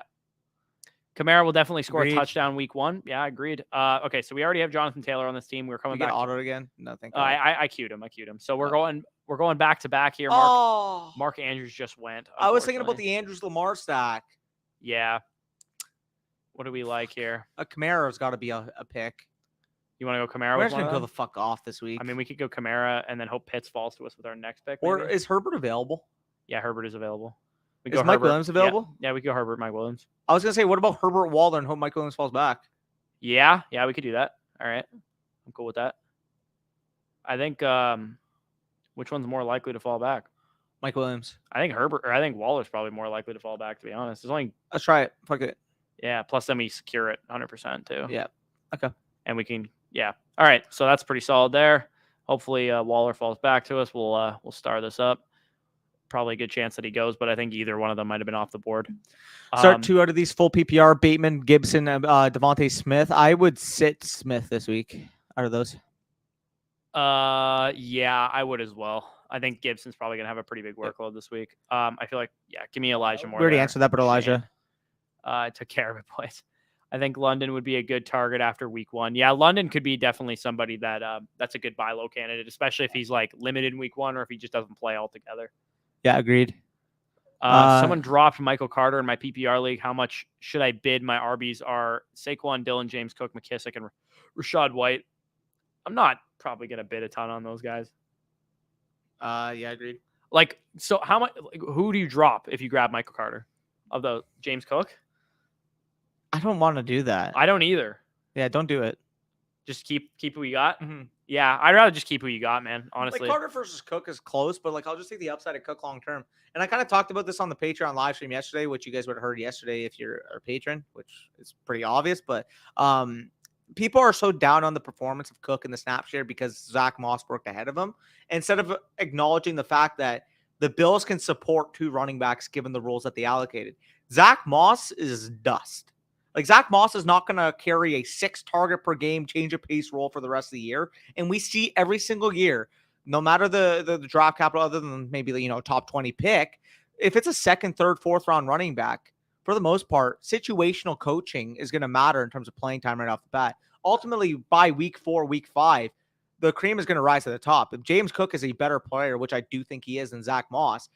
Kamara will definitely score a touchdown week 1. Yeah, agreed. Okay, so we already have Jonathan Taylor on this team. We're coming back. Auto again? No, thank God. I queued him. So we're going back to back here. Mark Andrews just went. I was thinking about the Andrews Lamar stack. Yeah. What do we like here? A Kamara's got to be a pick. You want to go Kamara? We're just going to go the fuck off this week. I mean, we could go Kamara and then hope Pitts falls to us with our next pick. Or is Herbert available? Yeah, Herbert is available. Is Mike Williams available? Yeah, we could go Herbert, Mike Williams. I was going to say, what about Herbert, Waller, and hope Mike Williams falls back? Yeah, we could do that. All right. I'm cool with that. I think which one's more likely to fall back? Mike Williams. I think Waller's probably more likely to fall back, to be honest. Let's try it. Fuck it. Yeah, plus then we secure it 100% too. Yeah. Okay. And we can, yeah. All right, so that's pretty solid there. Hopefully Waller falls back to us. We'll start this up. Probably a good chance that he goes, but I think either one of them might have been off the board. Start 2 out of these full PPR: Bateman, Gibson, Devontae Smith. I would sit Smith this week out of those. Yeah, I would as well. I think Gibson's probably gonna have a pretty big workload this week. I feel like, give me Elijah Moore. We already answered that, but Elijah took care of it, boys. I think London would be a good target after week 1. Yeah, London could be definitely somebody that that's a good buy low candidate, especially if he's like limited in week 1 or if he just doesn't play altogether. Yeah, agreed. Someone dropped Michael Carter in my PPR league. How much should I bid? My RBs are Saquon, Dillon, James Cook, McKissick, and Rashad White. I'm not probably going to bid a ton on those guys. Yeah, agreed. Like, so how much? Like, who do you drop if you grab Michael Carter? Of the James Cook? I don't want to do that. I don't either. Yeah, don't do it. Just keep who you got. Mm-hmm. Yeah, I'd rather just keep who you got, man. Honestly, like Carter versus Cook is close, but like I'll just take the upside of Cook long term. And I kind of talked about this on the Patreon live stream yesterday, which you guys would have heard yesterday if you're a patron, which is pretty obvious. But people are so down on the performance of Cook in the snap share because Zach Moss worked ahead of him, instead of acknowledging the fact that the Bills can support 2 running backs given the roles that they allocated. Zach Moss is dust. Like, Zach Moss is not going to carry a 6 target per game change of pace role for the rest of the year. And we see every single year, no matter the draft capital, other than maybe, top 20 pick, if it's a 2nd, 3rd, 4th round running back, for the most part, situational coaching is going to matter in terms of playing time right off the bat. Ultimately, by week 4, week 5, the cream is going to rise to the top. If James Cook is a better player, which I do think he is, than Zach Moss,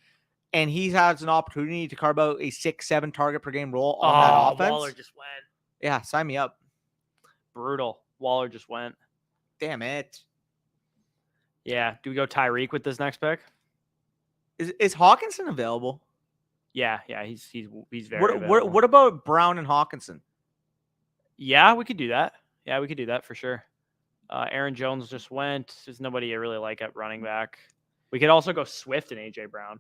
and he has an opportunity to carve out a 6-7 target per game role on that offense. Waller just went. Yeah, sign me up. Brutal. Waller just went. Damn it. Yeah. Do we go Tyreek with this next pick? Is Hawkinson available? Yeah. He's very available. What about Brown and Hawkinson? Yeah, we could do that. Yeah, we could do that for sure. Aaron Jones just went. There's nobody I really like at running back. We could also go Swift and AJ Brown.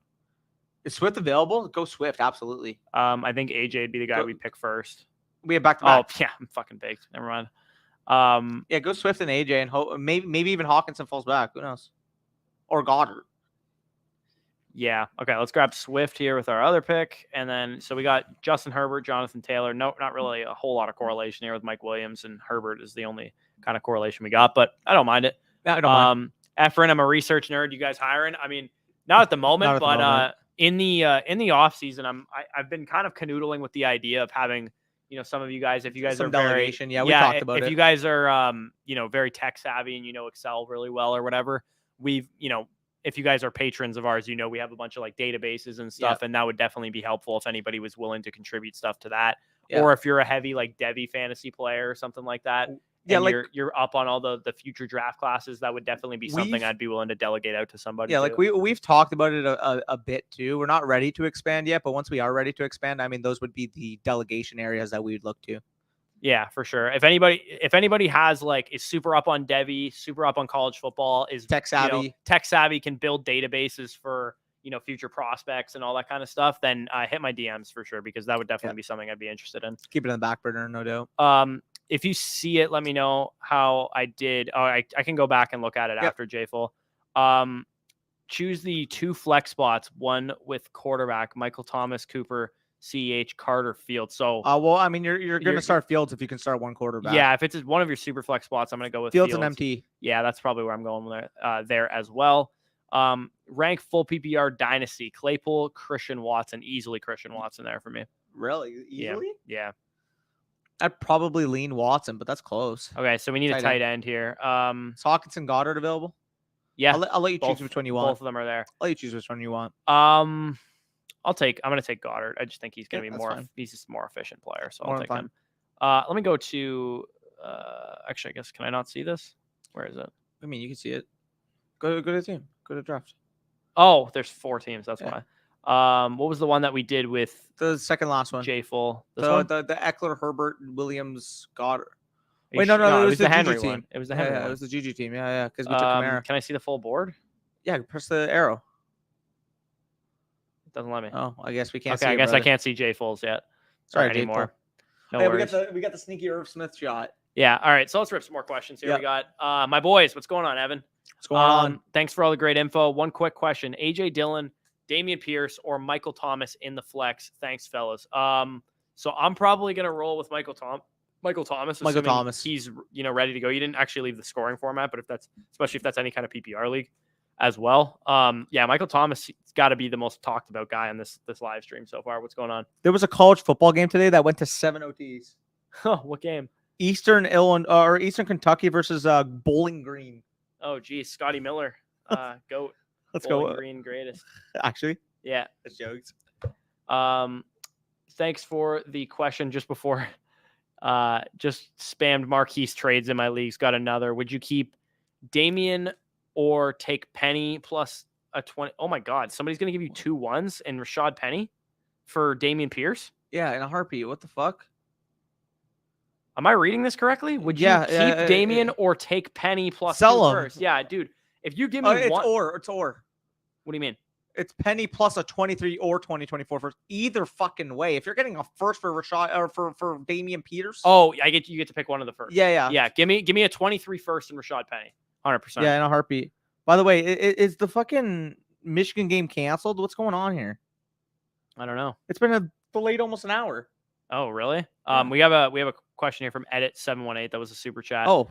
Is Swift available? Go Swift, absolutely. I think AJ would be the guy we pick first. We have back-to-back. Oh, yeah, I'm fucking baked. Never mind. Yeah, go Swift and AJ, and maybe even Hawkinson falls back. Who knows? Or Goddard. Yeah. Okay, let's grab Swift here with our other pick. And then, so we got Justin Herbert, Jonathan Taylor. No, not really a whole lot of correlation here with Mike Williams, and Herbert is the only kind of correlation we got, but I don't mind it. Yeah, I don't mind. Efren, I'm a research nerd. You guys hiring? I mean, not at the moment, but in the off season, I've been kind of canoodling with the idea of having, some of you guys, if you guys are delegation. We talked about it. If you guys are, very tech savvy and Excel really well or whatever, if you guys are patrons of ours, we have a bunch of like databases and stuff, and that would definitely be helpful if anybody was willing to contribute stuff to that. Yeah. Or if you're a heavy like Devy fantasy player or something like that. Yeah, like you're up on all the future draft classes. That would definitely be something I'd be willing to delegate out to somebody. Yeah, like we've talked about it a bit too. We're not ready to expand yet, but once we are ready to expand, I mean, those would be the delegation areas that we would look to. Yeah, for sure. If anybody has is super up on Devy, super up on college football, is tech savvy, can build databases for future prospects and all that kind of stuff, then hit my DMs for sure, because that would definitely be something I'd be interested in. Keep it in the back burner, no doubt. If you see it, let me know how I did. Oh, I can go back and look at it after JFull. Choose the 2 flex spots, one with quarterback, Michael Thomas, Cooper, CH, Carter, Fields. So, well, I mean, you're going to start Fields if you can start one quarterback. Yeah, if it's one of your super flex spots, I'm going to go with Fields and MT. Yeah, that's probably where I'm going there as well. Rank full PPR dynasty, Claypool, Christian Watson, easily Christian Watson there for me. Really? Easily? Yeah. I'd probably lean Watson, but that's close. Okay, so we need a tight end here. Is Hawkinson Goddard available? Yeah, I'll let you choose which one you want. Both of them are there. I'll let you choose which one you want. I'm gonna take Goddard. I just think he's gonna be more. Fine. He's just a more efficient player, so I'll take him. Let me go to. Actually, I guess can I not see this? Where is it? I mean, you can see it. Go to the team. Go to draft. Oh, there's 4 teams. That's why. What was the one that we did with the second last one? J Full. The Eckler, Herbert, Williams, Goddard. Wait, no, it was the Henry one. It was the Henry one. It was the Juju team. Yeah, because we took Kamara. Can I see the full board? Yeah, press the arrow. It doesn't let me. Oh, I guess we can't. Okay, I guess I can't see J Fulls yet. Sorry, anymore. No worries. We got the sneaky Irv Smith shot. Yeah. All right. So let's rip some more questions here. Yep. We got my boys. What's going on, Evan? What's going on? Thanks for all the great info. One quick question: AJ Dillon, Damian Pierce, or Michael Thomas in the flex? Thanks, fellas. So I'm probably gonna roll with Michael Thomas. He's ready to go. You didn't actually leave the scoring format, but especially if that's any kind of PPR league as well. Yeah, Michael Thomas has got to be the most talked about guy on this live stream so far. What's going on? There was a college football game today that went to 7 OTs. What game? Eastern Kentucky versus Bowling Green. Oh, geez, Scotty Miller, goat. Let's Bowling go. Green, greatest. Actually, yeah, that's jokes. Thanks for the question just before. Just spammed Marquise trades in my leagues. Got another. Would you keep Damian or take Penny plus a 20? Oh my God, somebody's gonna give you 2 1s and Rashad Penny for Damian Pierce? Yeah, in a heartbeat. What the fuck? Am I reading this correctly? Would you keep Damian or take Penny plus sell 2 first? Yeah, dude. If you give me it's one, it's or. What do you mean? It's Penny plus a 23 or 2024 first. Either fucking way. If you're getting a first for Rashad or for Damian Pierce. Oh, you get to pick one of the first. Yeah. Give me a 23 first and Rashad Penny. 100%. Yeah, in a heartbeat. By the way, is the fucking Michigan game canceled? What's going on here? I don't know. It's been delayed almost an hour. Oh, really? Yeah. We have a question here from Edit718. That was a super chat. Oh.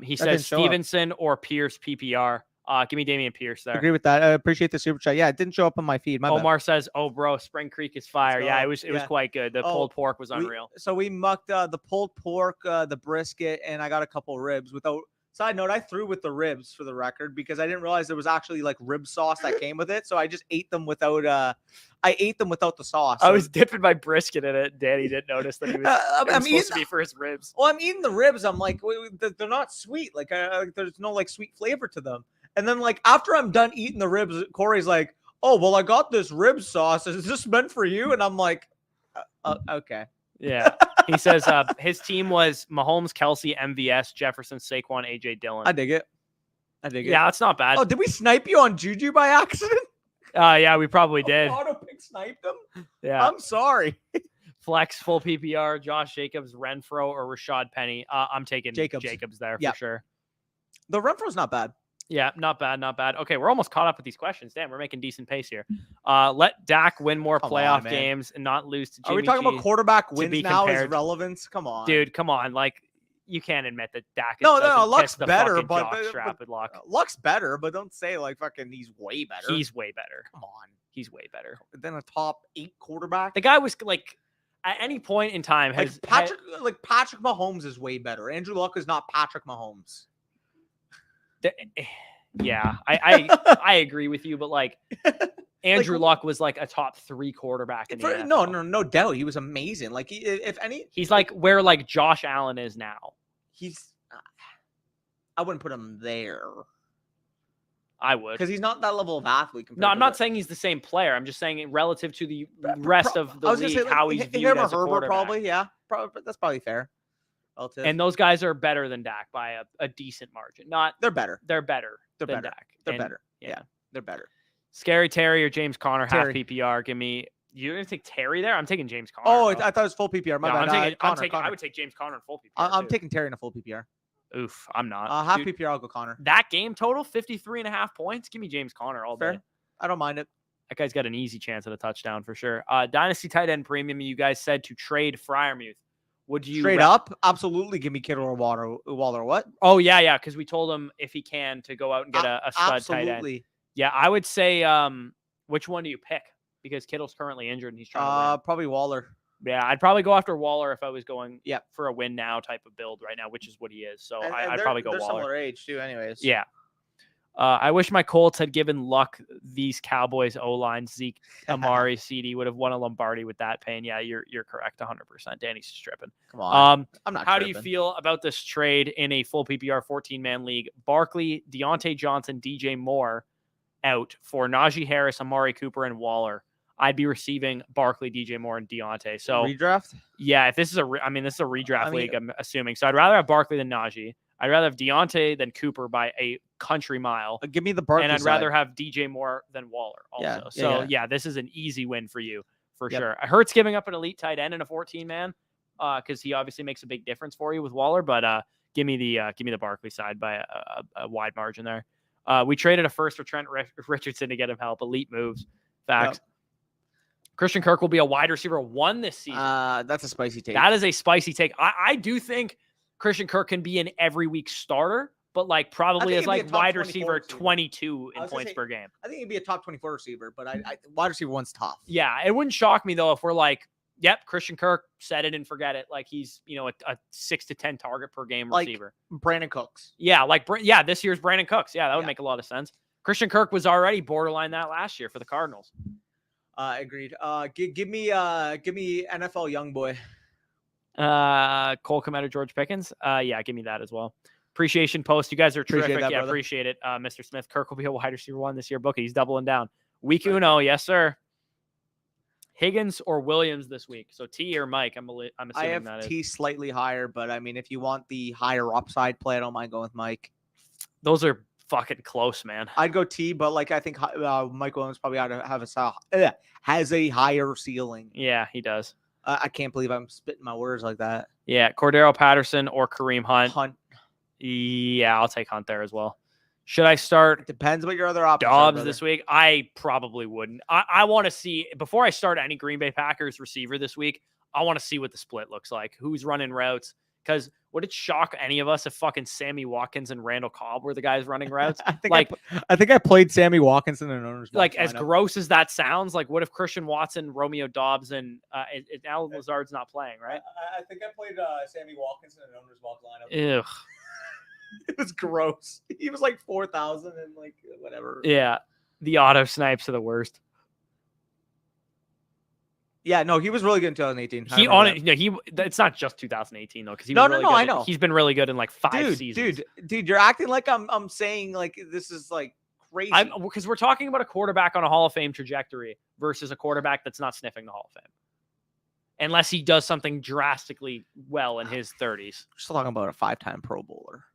He says Stevenson or Pierce PPR. Give me Damian Pierce there. Agree with that. I appreciate the super chat. Yeah, it didn't show up on my feed. Omar says, "Oh, bro, Spring Creek is fire." Yeah, it was quite good. The pulled pork was unreal. We mucked the pulled pork, the brisket, and I got a couple ribs. Side note, I threw with the ribs for the record because I didn't realize there was actually like rib sauce that came with it. So I just ate them without the sauce. I was dipping my brisket in it. Danny didn't notice that he was supposed to be for his ribs. Well, I'm eating the ribs. I'm like, they're not sweet. Like there's no like sweet flavor to them. And then like after I'm done eating the ribs, Corey's like, "Oh, well, I got this rib sauce. Is this meant for you?" And I'm like, "Okay." Yeah. He says his team was Mahomes, Kelsey, MVS, Jefferson, Saquon, AJ Dillon. I dig it. Yeah, that's not bad. Oh, did we snipe you on Juju by accident? Yeah, we probably did. Auto pick sniped him? Yeah. I'm sorry. Flex, full PPR, Josh Jacobs, Renfro, or Rashad Penny. I'm taking Jacobs there for sure. The Renfro's not bad. Yeah, not bad. Okay, we're almost caught up with these questions. Damn, we're making decent pace here. Let Dak win more playoff games and not lose to Jimmy G. Are we talking about quarterback wins now as relevance? Come on. Dude, come on. Like, you can't admit that Dak is Luck's better, but Luck's better, but don't say like fucking he's way better. He's way better. Come on. He's way better. Than a top 8 quarterback. The guy was like at any point in time Patrick Mahomes is way better. Andrew Luck is not Patrick Mahomes. Yeah, I agree with you, but like Andrew Luck was like a top 3 quarterback in the NFL. No doubt, he was amazing. Like he's like where like Josh Allen is now. I wouldn't put him there. I would, because he's not that level of athlete. No, I'm not saying he's the same player. I'm just saying relative to the rest of the league, how he's viewed as a quarterback. Probably, yeah, that's probably fair. Relative. And those guys are better than Dak by a decent margin. They're better. They're better. They're than better. Dak. They're better. Yeah, they're better. Scary Terry or James Conner, Terry. half PPR. Give me. You're gonna take Terry there? I'm taking James Conner. Oh, I thought it was full PPR. My bad. I would take James Conner in full PPR. I'm taking Terry in a full PPR. Oof, I'm not. Half PPR, I'll go Conner. That game total, 53.5 points. Give me James Conner all day. I don't mind it. That guy's got an easy chance at a touchdown for sure. Dynasty tight end premium. You guys said to trade Freiermuth. Would you straight up? Absolutely. Give me Kittle or Waller. What? Oh yeah. Because we told him if he can to go out and get a stud tight end. Yeah, I would say. Which one do you pick? Because Kittle's currently injured and he's trying to win. Probably Waller. Yeah, I'd probably go after Waller if I was going Yep. for a win now type of build right now, which is what he is. So And I'd probably go they're Waller. Similar age too, anyways. Yeah. I wish my Colts had given Luck these Cowboys O-line. Zeke, Amari, CD would have won a Lombardi with that pain. Yeah, you're correct 100%. Danny's just tripping. Come on. I'm not How tripping. do you feel about this trade in a full PPR 14-man league? Barkley, Deontay Johnson, DJ Moore out for Najee Harris, Amari Cooper, and Waller. I'd be receiving Barkley, DJ Moore, and Deontay. So redraft? Yeah, if this is a redraft league, I'm assuming. So I'd rather have Barkley than Najee. I'd rather have Deontay than Cooper by a country mile. Give me the Barkley And I'd side. rather have DJ Moore than Waller also. Yeah, this is an easy win for you for sure. I Hurts giving up an elite tight end in a 14-man because he obviously makes a big difference for you with Waller. But give me the Barkley side by a wide margin there. We traded a first for Trent Richardson to get him help. Elite moves. Facts. Yep. Christian Kirk will be a wide receiver 1 this season. That's a spicy take. That is a spicy take. I do think Christian Kirk can be an every week starter, but like probably as like wide receiver 22 in points per game. I think he'd be a top 24 receiver, but wide receiver 1's tough. Yeah, it wouldn't shock me though if we're like, yep, Christian Kirk, set it and forget it. Like he's, a 6 to 10 target per game receiver. Brandon Cooks. Yeah, this year's Brandon Cooks. Yeah, that would make a lot of sense. Christian Kirk was already borderline that last year for the Cardinals. Agreed. Give me NFL young boy. Cole Kmet or George Pickens. Yeah, give me that as well. Appreciation post. You guys are terrific. Appreciate it. Mr. Smith, Kirk will be a wide receiver 1 this year. Bookie, he's doubling down. Week uno, yes sir. Higgins or Williams this week. So T or Mike. I'm assuming I have that T slightly higher, but I mean, if you want the higher upside play, I don't mind going with Mike. Those are fucking close, man. I'd go T, but like I think Mike Williams probably ought to have has a higher ceiling. Yeah, he does. I can't believe I'm spitting my words like that. Yeah, Cordero Patterson or Kareem Hunt. Hunt. Yeah, I'll take Hunt there as well. Should I start? It depends what your other options Dobbs this week. I probably wouldn't. I want to see before I start any Green Bay Packers receiver this week. I want to see what the split looks like. Who's running routes? Because would it shock any of us if fucking Sammy Watkins and Randall Cobb were the guys running routes? I think I played Sammy Watkins in an owner's like as gross as that sounds. Like what if Christian Watson, Romeo Dobbs, and Alan Lazard's not playing, right? I think I played Sammy Watkins in an owner's walk lineup. Ew. It was gross. He was like 4,000 and like whatever. Yeah, the auto snipes are the worst. Yeah, no, he was really good in 2018. It's not just 2018 though, because he I know. He's been really good in like 5 seasons. Dude, you're acting like I'm saying like this is like crazy. Because we're talking about a quarterback on a Hall of Fame trajectory versus a quarterback that's not sniffing the Hall of Fame, unless he does something drastically well in his 30s. We're still talking about a 5-time Pro Bowler.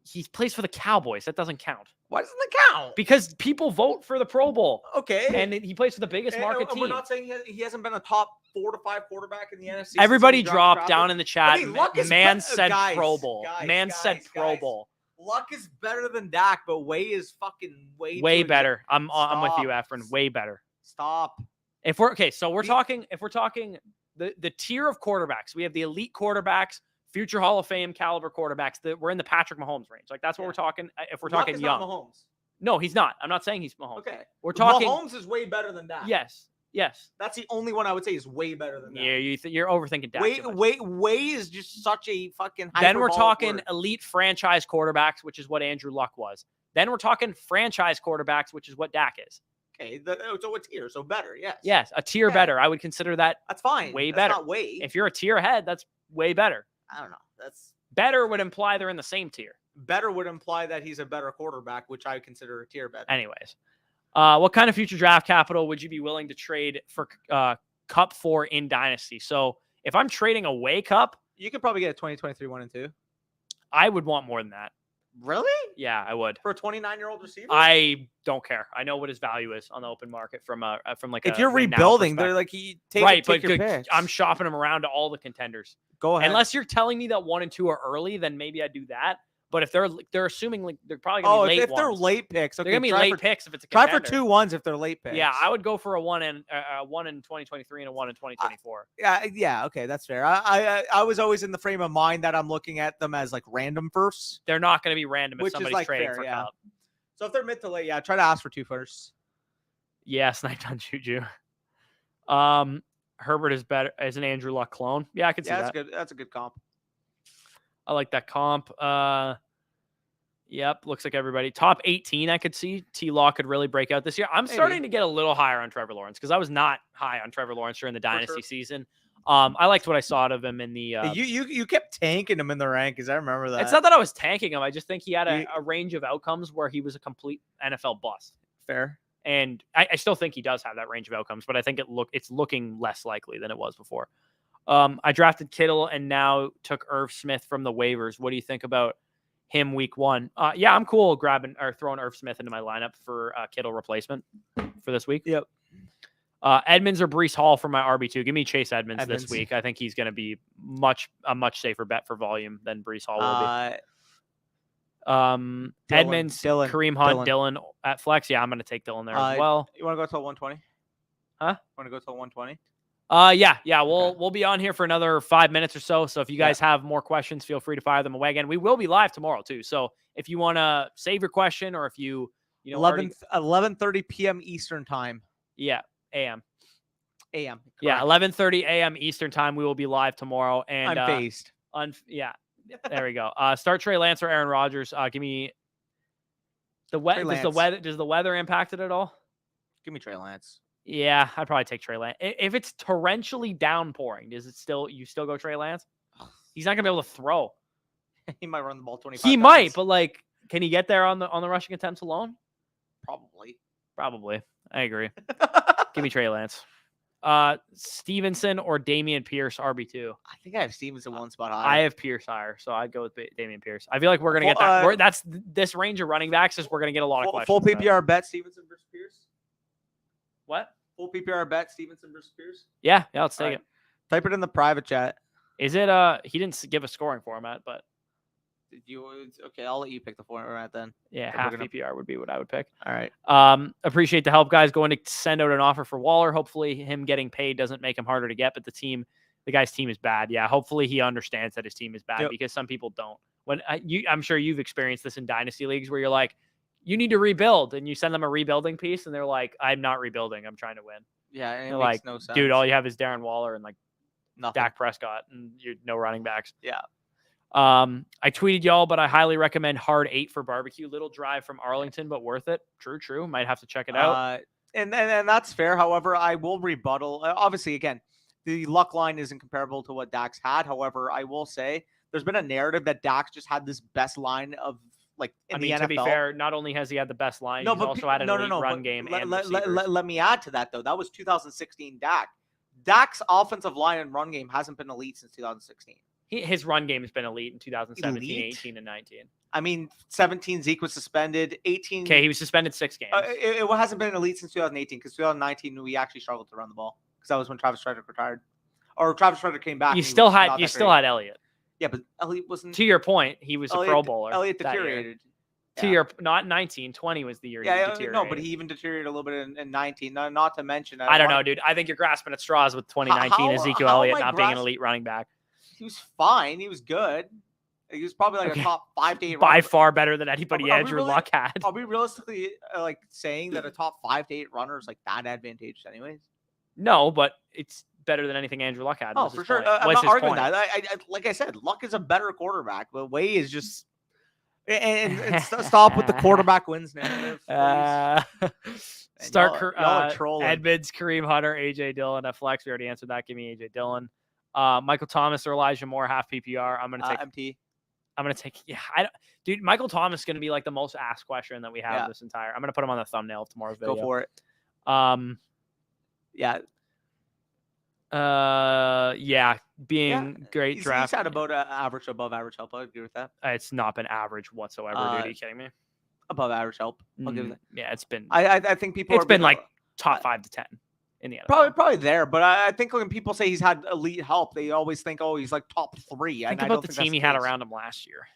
He plays for the Cowboys. That doesn't count. Why doesn't it count? Because people vote for the Pro Bowl. Okay. And he plays for the biggest market team. We're not saying he hasn't been a top 4 to 5 quarterback in the NFC. Everybody dropped down in the chat. Okay, man said Pro Bowl. Man said Pro Bowl. Luck is better than Dak, but Way is fucking way better. I'm with you, Efren. Way better. Stop. If we're talking the tier of quarterbacks, we have the elite quarterbacks, future Hall of Fame caliber quarterbacks that we're in the Patrick Mahomes range. Like that's what we're talking. If we're talking young, not Mahomes. No, he's not. I'm not saying he's Mahomes. Okay, we're talking. Mahomes is way better than Dak. Yes. That's the only one I would say is way better than that. Yeah, you're overthinking Dak. Way is just such a fucking. Then we're talking elite franchise quarterbacks, which is what Andrew Luck was. Then we're talking franchise quarterbacks, which is what Dak is. Okay, so a tier, so better, yes. Yes, a tier better. I would consider that. That's fine. Way better. Not way. If you're a tier ahead, that's way better. I don't know. That's better would imply they're in the same tier. Better would imply that he's a better quarterback, which I consider a tier better. Anyways, what kind of future draft capital would you be willing to trade for Cup for in Dynasty? So if I'm trading away Cup, you could probably get a 2023 1 and 2. I would want more than that. Really? Yeah, I would. For a 29-year-old receiver? I don't care. I know what his value is on the open market from like if you're rebuilding, they're like take your picks. I'm shopping him around to all the contenders. Go ahead. Unless you're telling me that 1 and 2 are early, then maybe I do that. But if they're assuming like they're probably gonna be late. If they're late picks, okay, they're gonna be late picks if it's a contender. Try for 2 1s if they're late picks. Yeah, I would go for a 1 in 2023 and a 1 in 2024. Yeah, okay, that's fair. I was always in the frame of mind that I'm looking at them as like random firsts. They're not going to be random if somebody's like trading fair, for Cup. So if they're mid to late, try to ask for 2 firsts. Yeah, sniped on Juju. Herbert is better as an Andrew Luck clone. Yeah, I could see that. That's good. That's a good comp. I like that comp. Yep, looks like everybody. Top 18, I could see. T-Law could really break out this year. I'm starting to get a little higher on Trevor Lawrence because I was not high on Trevor Lawrence during the Dynasty season. I liked what I saw out of him in the... You kept tanking him in the rankings. I remember that. It's not that I was tanking him. I just think he had a range of outcomes where he was a complete NFL bust. Fair. And I still think he does have that range of outcomes, but I think it's looking less likely than it was before. I drafted Kittle and now took Irv Smith from the waivers. What do you think about him week 1? Yeah, I'm cool throwing Irv Smith into my lineup for Kittle replacement for this week. Yep. Edmonds or Breece Hall for my RB2. Give me Chase Edmonds this week. I think he's going to be a much safer bet for volume than Breece Hall will be. Edmonds, Kareem Hunt, Dylan at flex. Yeah, I'm going to take Dylan there as well. You want to go till 120? Huh? Want to go till 120? Yeah. We'll be on here for another 5 minutes or so. So if you guys have more questions, feel free to fire them away. Again, we will be live tomorrow too. So if you want to save your question or if you 11:30 p.m. Eastern time. Yeah, AM. Correct. Yeah, 11:30 a.m. Eastern time. We will be live tomorrow. And unfazed. Yeah. There we go. Start Trey Lance or Aaron Rodgers. Give me the weather. Does the weather impact it at all? Give me Trey Lance. Yeah, I'd probably take Trey Lance. If it's torrentially downpouring, you still go Trey Lance? He's not gonna be able to throw. He might run the ball 25 He times. might, but can he get there on the rushing attempts alone? Probably. I agree. Give me Trey Lance. Stevenson or Dameon Pierce, RB2. I think I have Stevenson one spot higher. I have Pierce higher, so I'd go with Dameon Pierce. I feel like we're going to get that. That's this range of running backs is we're going to get a lot of questions. Full PPR bet Stevenson versus Pierce? What? Full PPR bet Stevenson versus Pierce? Yeah, let's take it. Type it in the private chat. Is it he didn't give a scoring format, but okay, I'll let you pick the format then. Yeah, half PPR would be what I would pick. All right. Appreciate the help, guys. Going to send out an offer for Waller. Hopefully him getting paid doesn't make him harder to get, but the guy's team is bad. Yeah, hopefully he understands that his team is bad because some people don't. I'm sure you've experienced this in dynasty leagues where you're like, you need to rebuild, and you send them a rebuilding piece, and they're like, I'm not rebuilding. I'm trying to win. Yeah, and it makes no sense. Dude, all you have is Darren Waller and nothing. Dak Prescott, and you're no running backs. Yeah. I tweeted y'all, but I highly recommend Hard 8 for barbecue. Little drive from Arlington, but worth it. True. Might have to check it out. And that's fair. However, I will rebuttal. Obviously, again, the luck line isn't comparable to what Dak's had. However, I will say there's been a narrative that Dak's just had this best line of in the NFL. To be fair, not only has he had the best line, he's also had an elite run game. Let me add to that, though. That was 2016 Dak. Dak's offensive line and run game hasn't been elite since 2016. His run game has been elite in 2017, 18, and 19. I mean, 17, Zeke was suspended. 18. Okay, he was suspended 6 games. It hasn't been elite since 2018 because 2019 we actually struggled to run the ball because that was when Travis Frederick retired, or Travis Frederick came back. You still had Elliott. Yeah, but Elliott wasn't. To your point, he was a Pro Bowler. Elliott deteriorated. To your not 19, 20 was the year. He deteriorated. No, but he even deteriorated a little bit in 19. Not to mention, I don't know, dude. I think you're grasping at straws with 2019 Ezekiel Elliott not being an elite running back. He was fine. He was good. He was probably a top 5 to 8 by far better than anybody Andrew Luck had. Are we realistically saying that a top 5 to 8 runner is that advantageous anyways? No, but it's better than anything Andrew Luck had. Oh, for sure. I'm not arguing that. Like I said, Luck is a better quarterback. But Way is just and stop with the quarterback wins narrative. Start Edmonds, Kareem Hunter, AJ Dillon at flex. We already answered that. Give me AJ Dillon. Michael Thomas or Elijah Moore, half PPR. I'm gonna take MT. I'm gonna take dude. Michael Thomas is gonna be the most asked question that we have this entire. I'm gonna put him on the thumbnail of tomorrow's video. Go for it. Great draft. He's had about average, above average help. I agree with that. It's not been average whatsoever. Dude, are you kidding me? Above average help. I'll give that. Yeah, it's been. I think people. It's been top 5 to 10 in the NFL. Probably there, but I think when people say he's had elite help, they always think, he's top 3. Think about the team he had around him last year.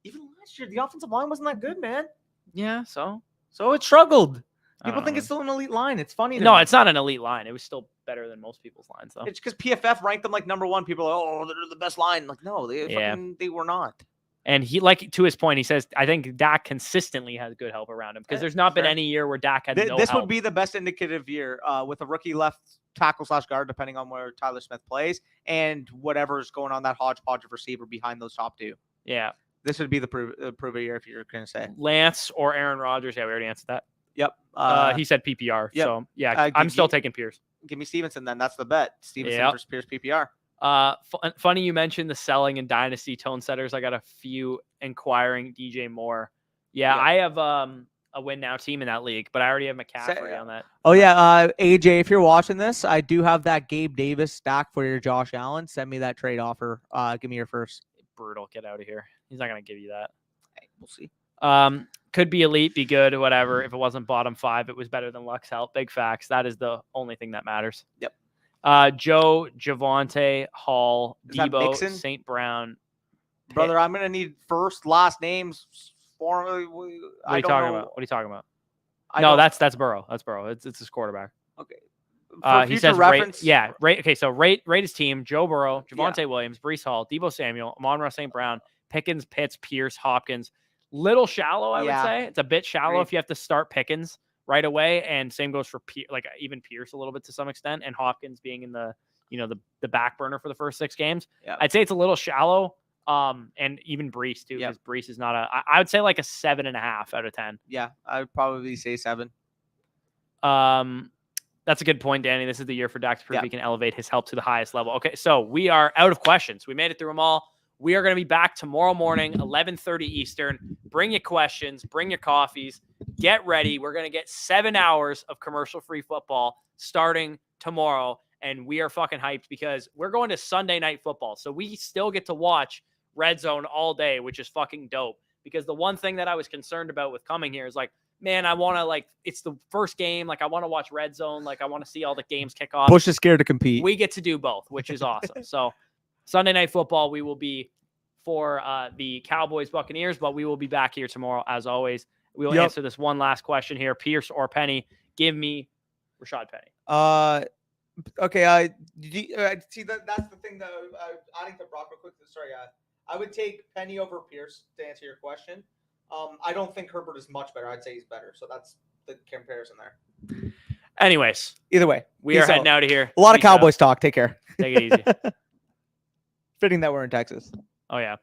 Even last year, the offensive line wasn't that good, man. Yeah, so it struggled. People think it's still an elite line. It's funny. No, it's not an elite line. It was still better than most people's lines, though. It's because PFF ranked them number 1. People are they're the best line. No, they were not. And he, like, to his point, he says, I think Dak consistently has good help around him because there's not been any year where Dak had no This help. would be the best indicative year with a rookie left tackle / guard, depending on where Tyler Smith plays, and whatever's going on that hodgepodge of receiver behind those top two. Yeah. This would be the prove year if you're going to say. Lance or Aaron Rodgers. Yeah, we already answered that. Yep. He said PPR. Yep. So, yeah, I'm still taking Pierce. Give me Stevenson then. That's the bet. Stevenson versus Pierce PPR. Funny you mentioned the selling and dynasty tone setters. I got a few inquiring DJ Moore. Yeah, I have a win now team in that league, but I already have McCaffrey on that. Oh yeah, AJ, if you're watching this, I do have that Gabe Davis stack for your Josh Allen. Send me that trade offer. Give me your first. Brutal. Get out of here. He's not gonna give you that. Hey, we'll see. Could be elite, be good, whatever. If it wasn't bottom 5, it was better than Lux Health. Big facts. That is the only thing that matters. Yep. Joe, Javonte, Hall, Debo, St. Brown. Brother, I'm going to need first, last names. What are you talking about? What are you talking about? No, that's Burrow. That's Burrow. It's his quarterback. Okay. He says reference. Rate. Okay, so rate his team. Joe Burrow, Javonte Williams, Breece Hall, Debo Samuel, Amon-Ra St. Brown, Pickens, Pitts, Pierce, Hopkins. Little shallow, I would say. It's a bit shallow if you have to start Pickens right away, and same goes for even Pierce a little bit to some extent, and Hopkins being in the the back burner for the first 6 games. Yep. I'd say it's a little shallow, and even Breece too, because Breece is not I would say like a 7.5 out of 10. Yeah, I would probably say 7. That's a good point, Danny. This is the year for Dak to prove he can elevate his help to the highest level. Okay, so we are out of questions. We made it through them all. We are going to be back tomorrow morning, 11:30 Eastern. Bring your questions, bring your coffees, get ready. We're going to get 7 hours of commercial-free football starting tomorrow, and we are fucking hyped because we're going to Sunday Night Football. So we still get to watch Red Zone all day, which is fucking dope. Because the one thing that I was concerned about with coming here is like, man, I want to it's the first game. I want to watch Red Zone. I want to see all the games kick off. Bush is scared to compete. We get to do both, which is awesome. So Sunday Night Football, we will be for the Cowboys Buccaneers, but we will be back here tomorrow as always. We will answer this one last question here. Pierce or Penny? Give me Rashad Penny. Okay. See, that's the thing that adding to Brock real quick. Sorry, I would take Penny over Pierce to answer your question. I don't think Herbert is much better. I'd say he's better. So that's the comparison there. Anyways, either way, we are heading out of here. A lot of Cowboys talk. Take care. Take it easy. Fitting that we're in Texas. Oh, yeah.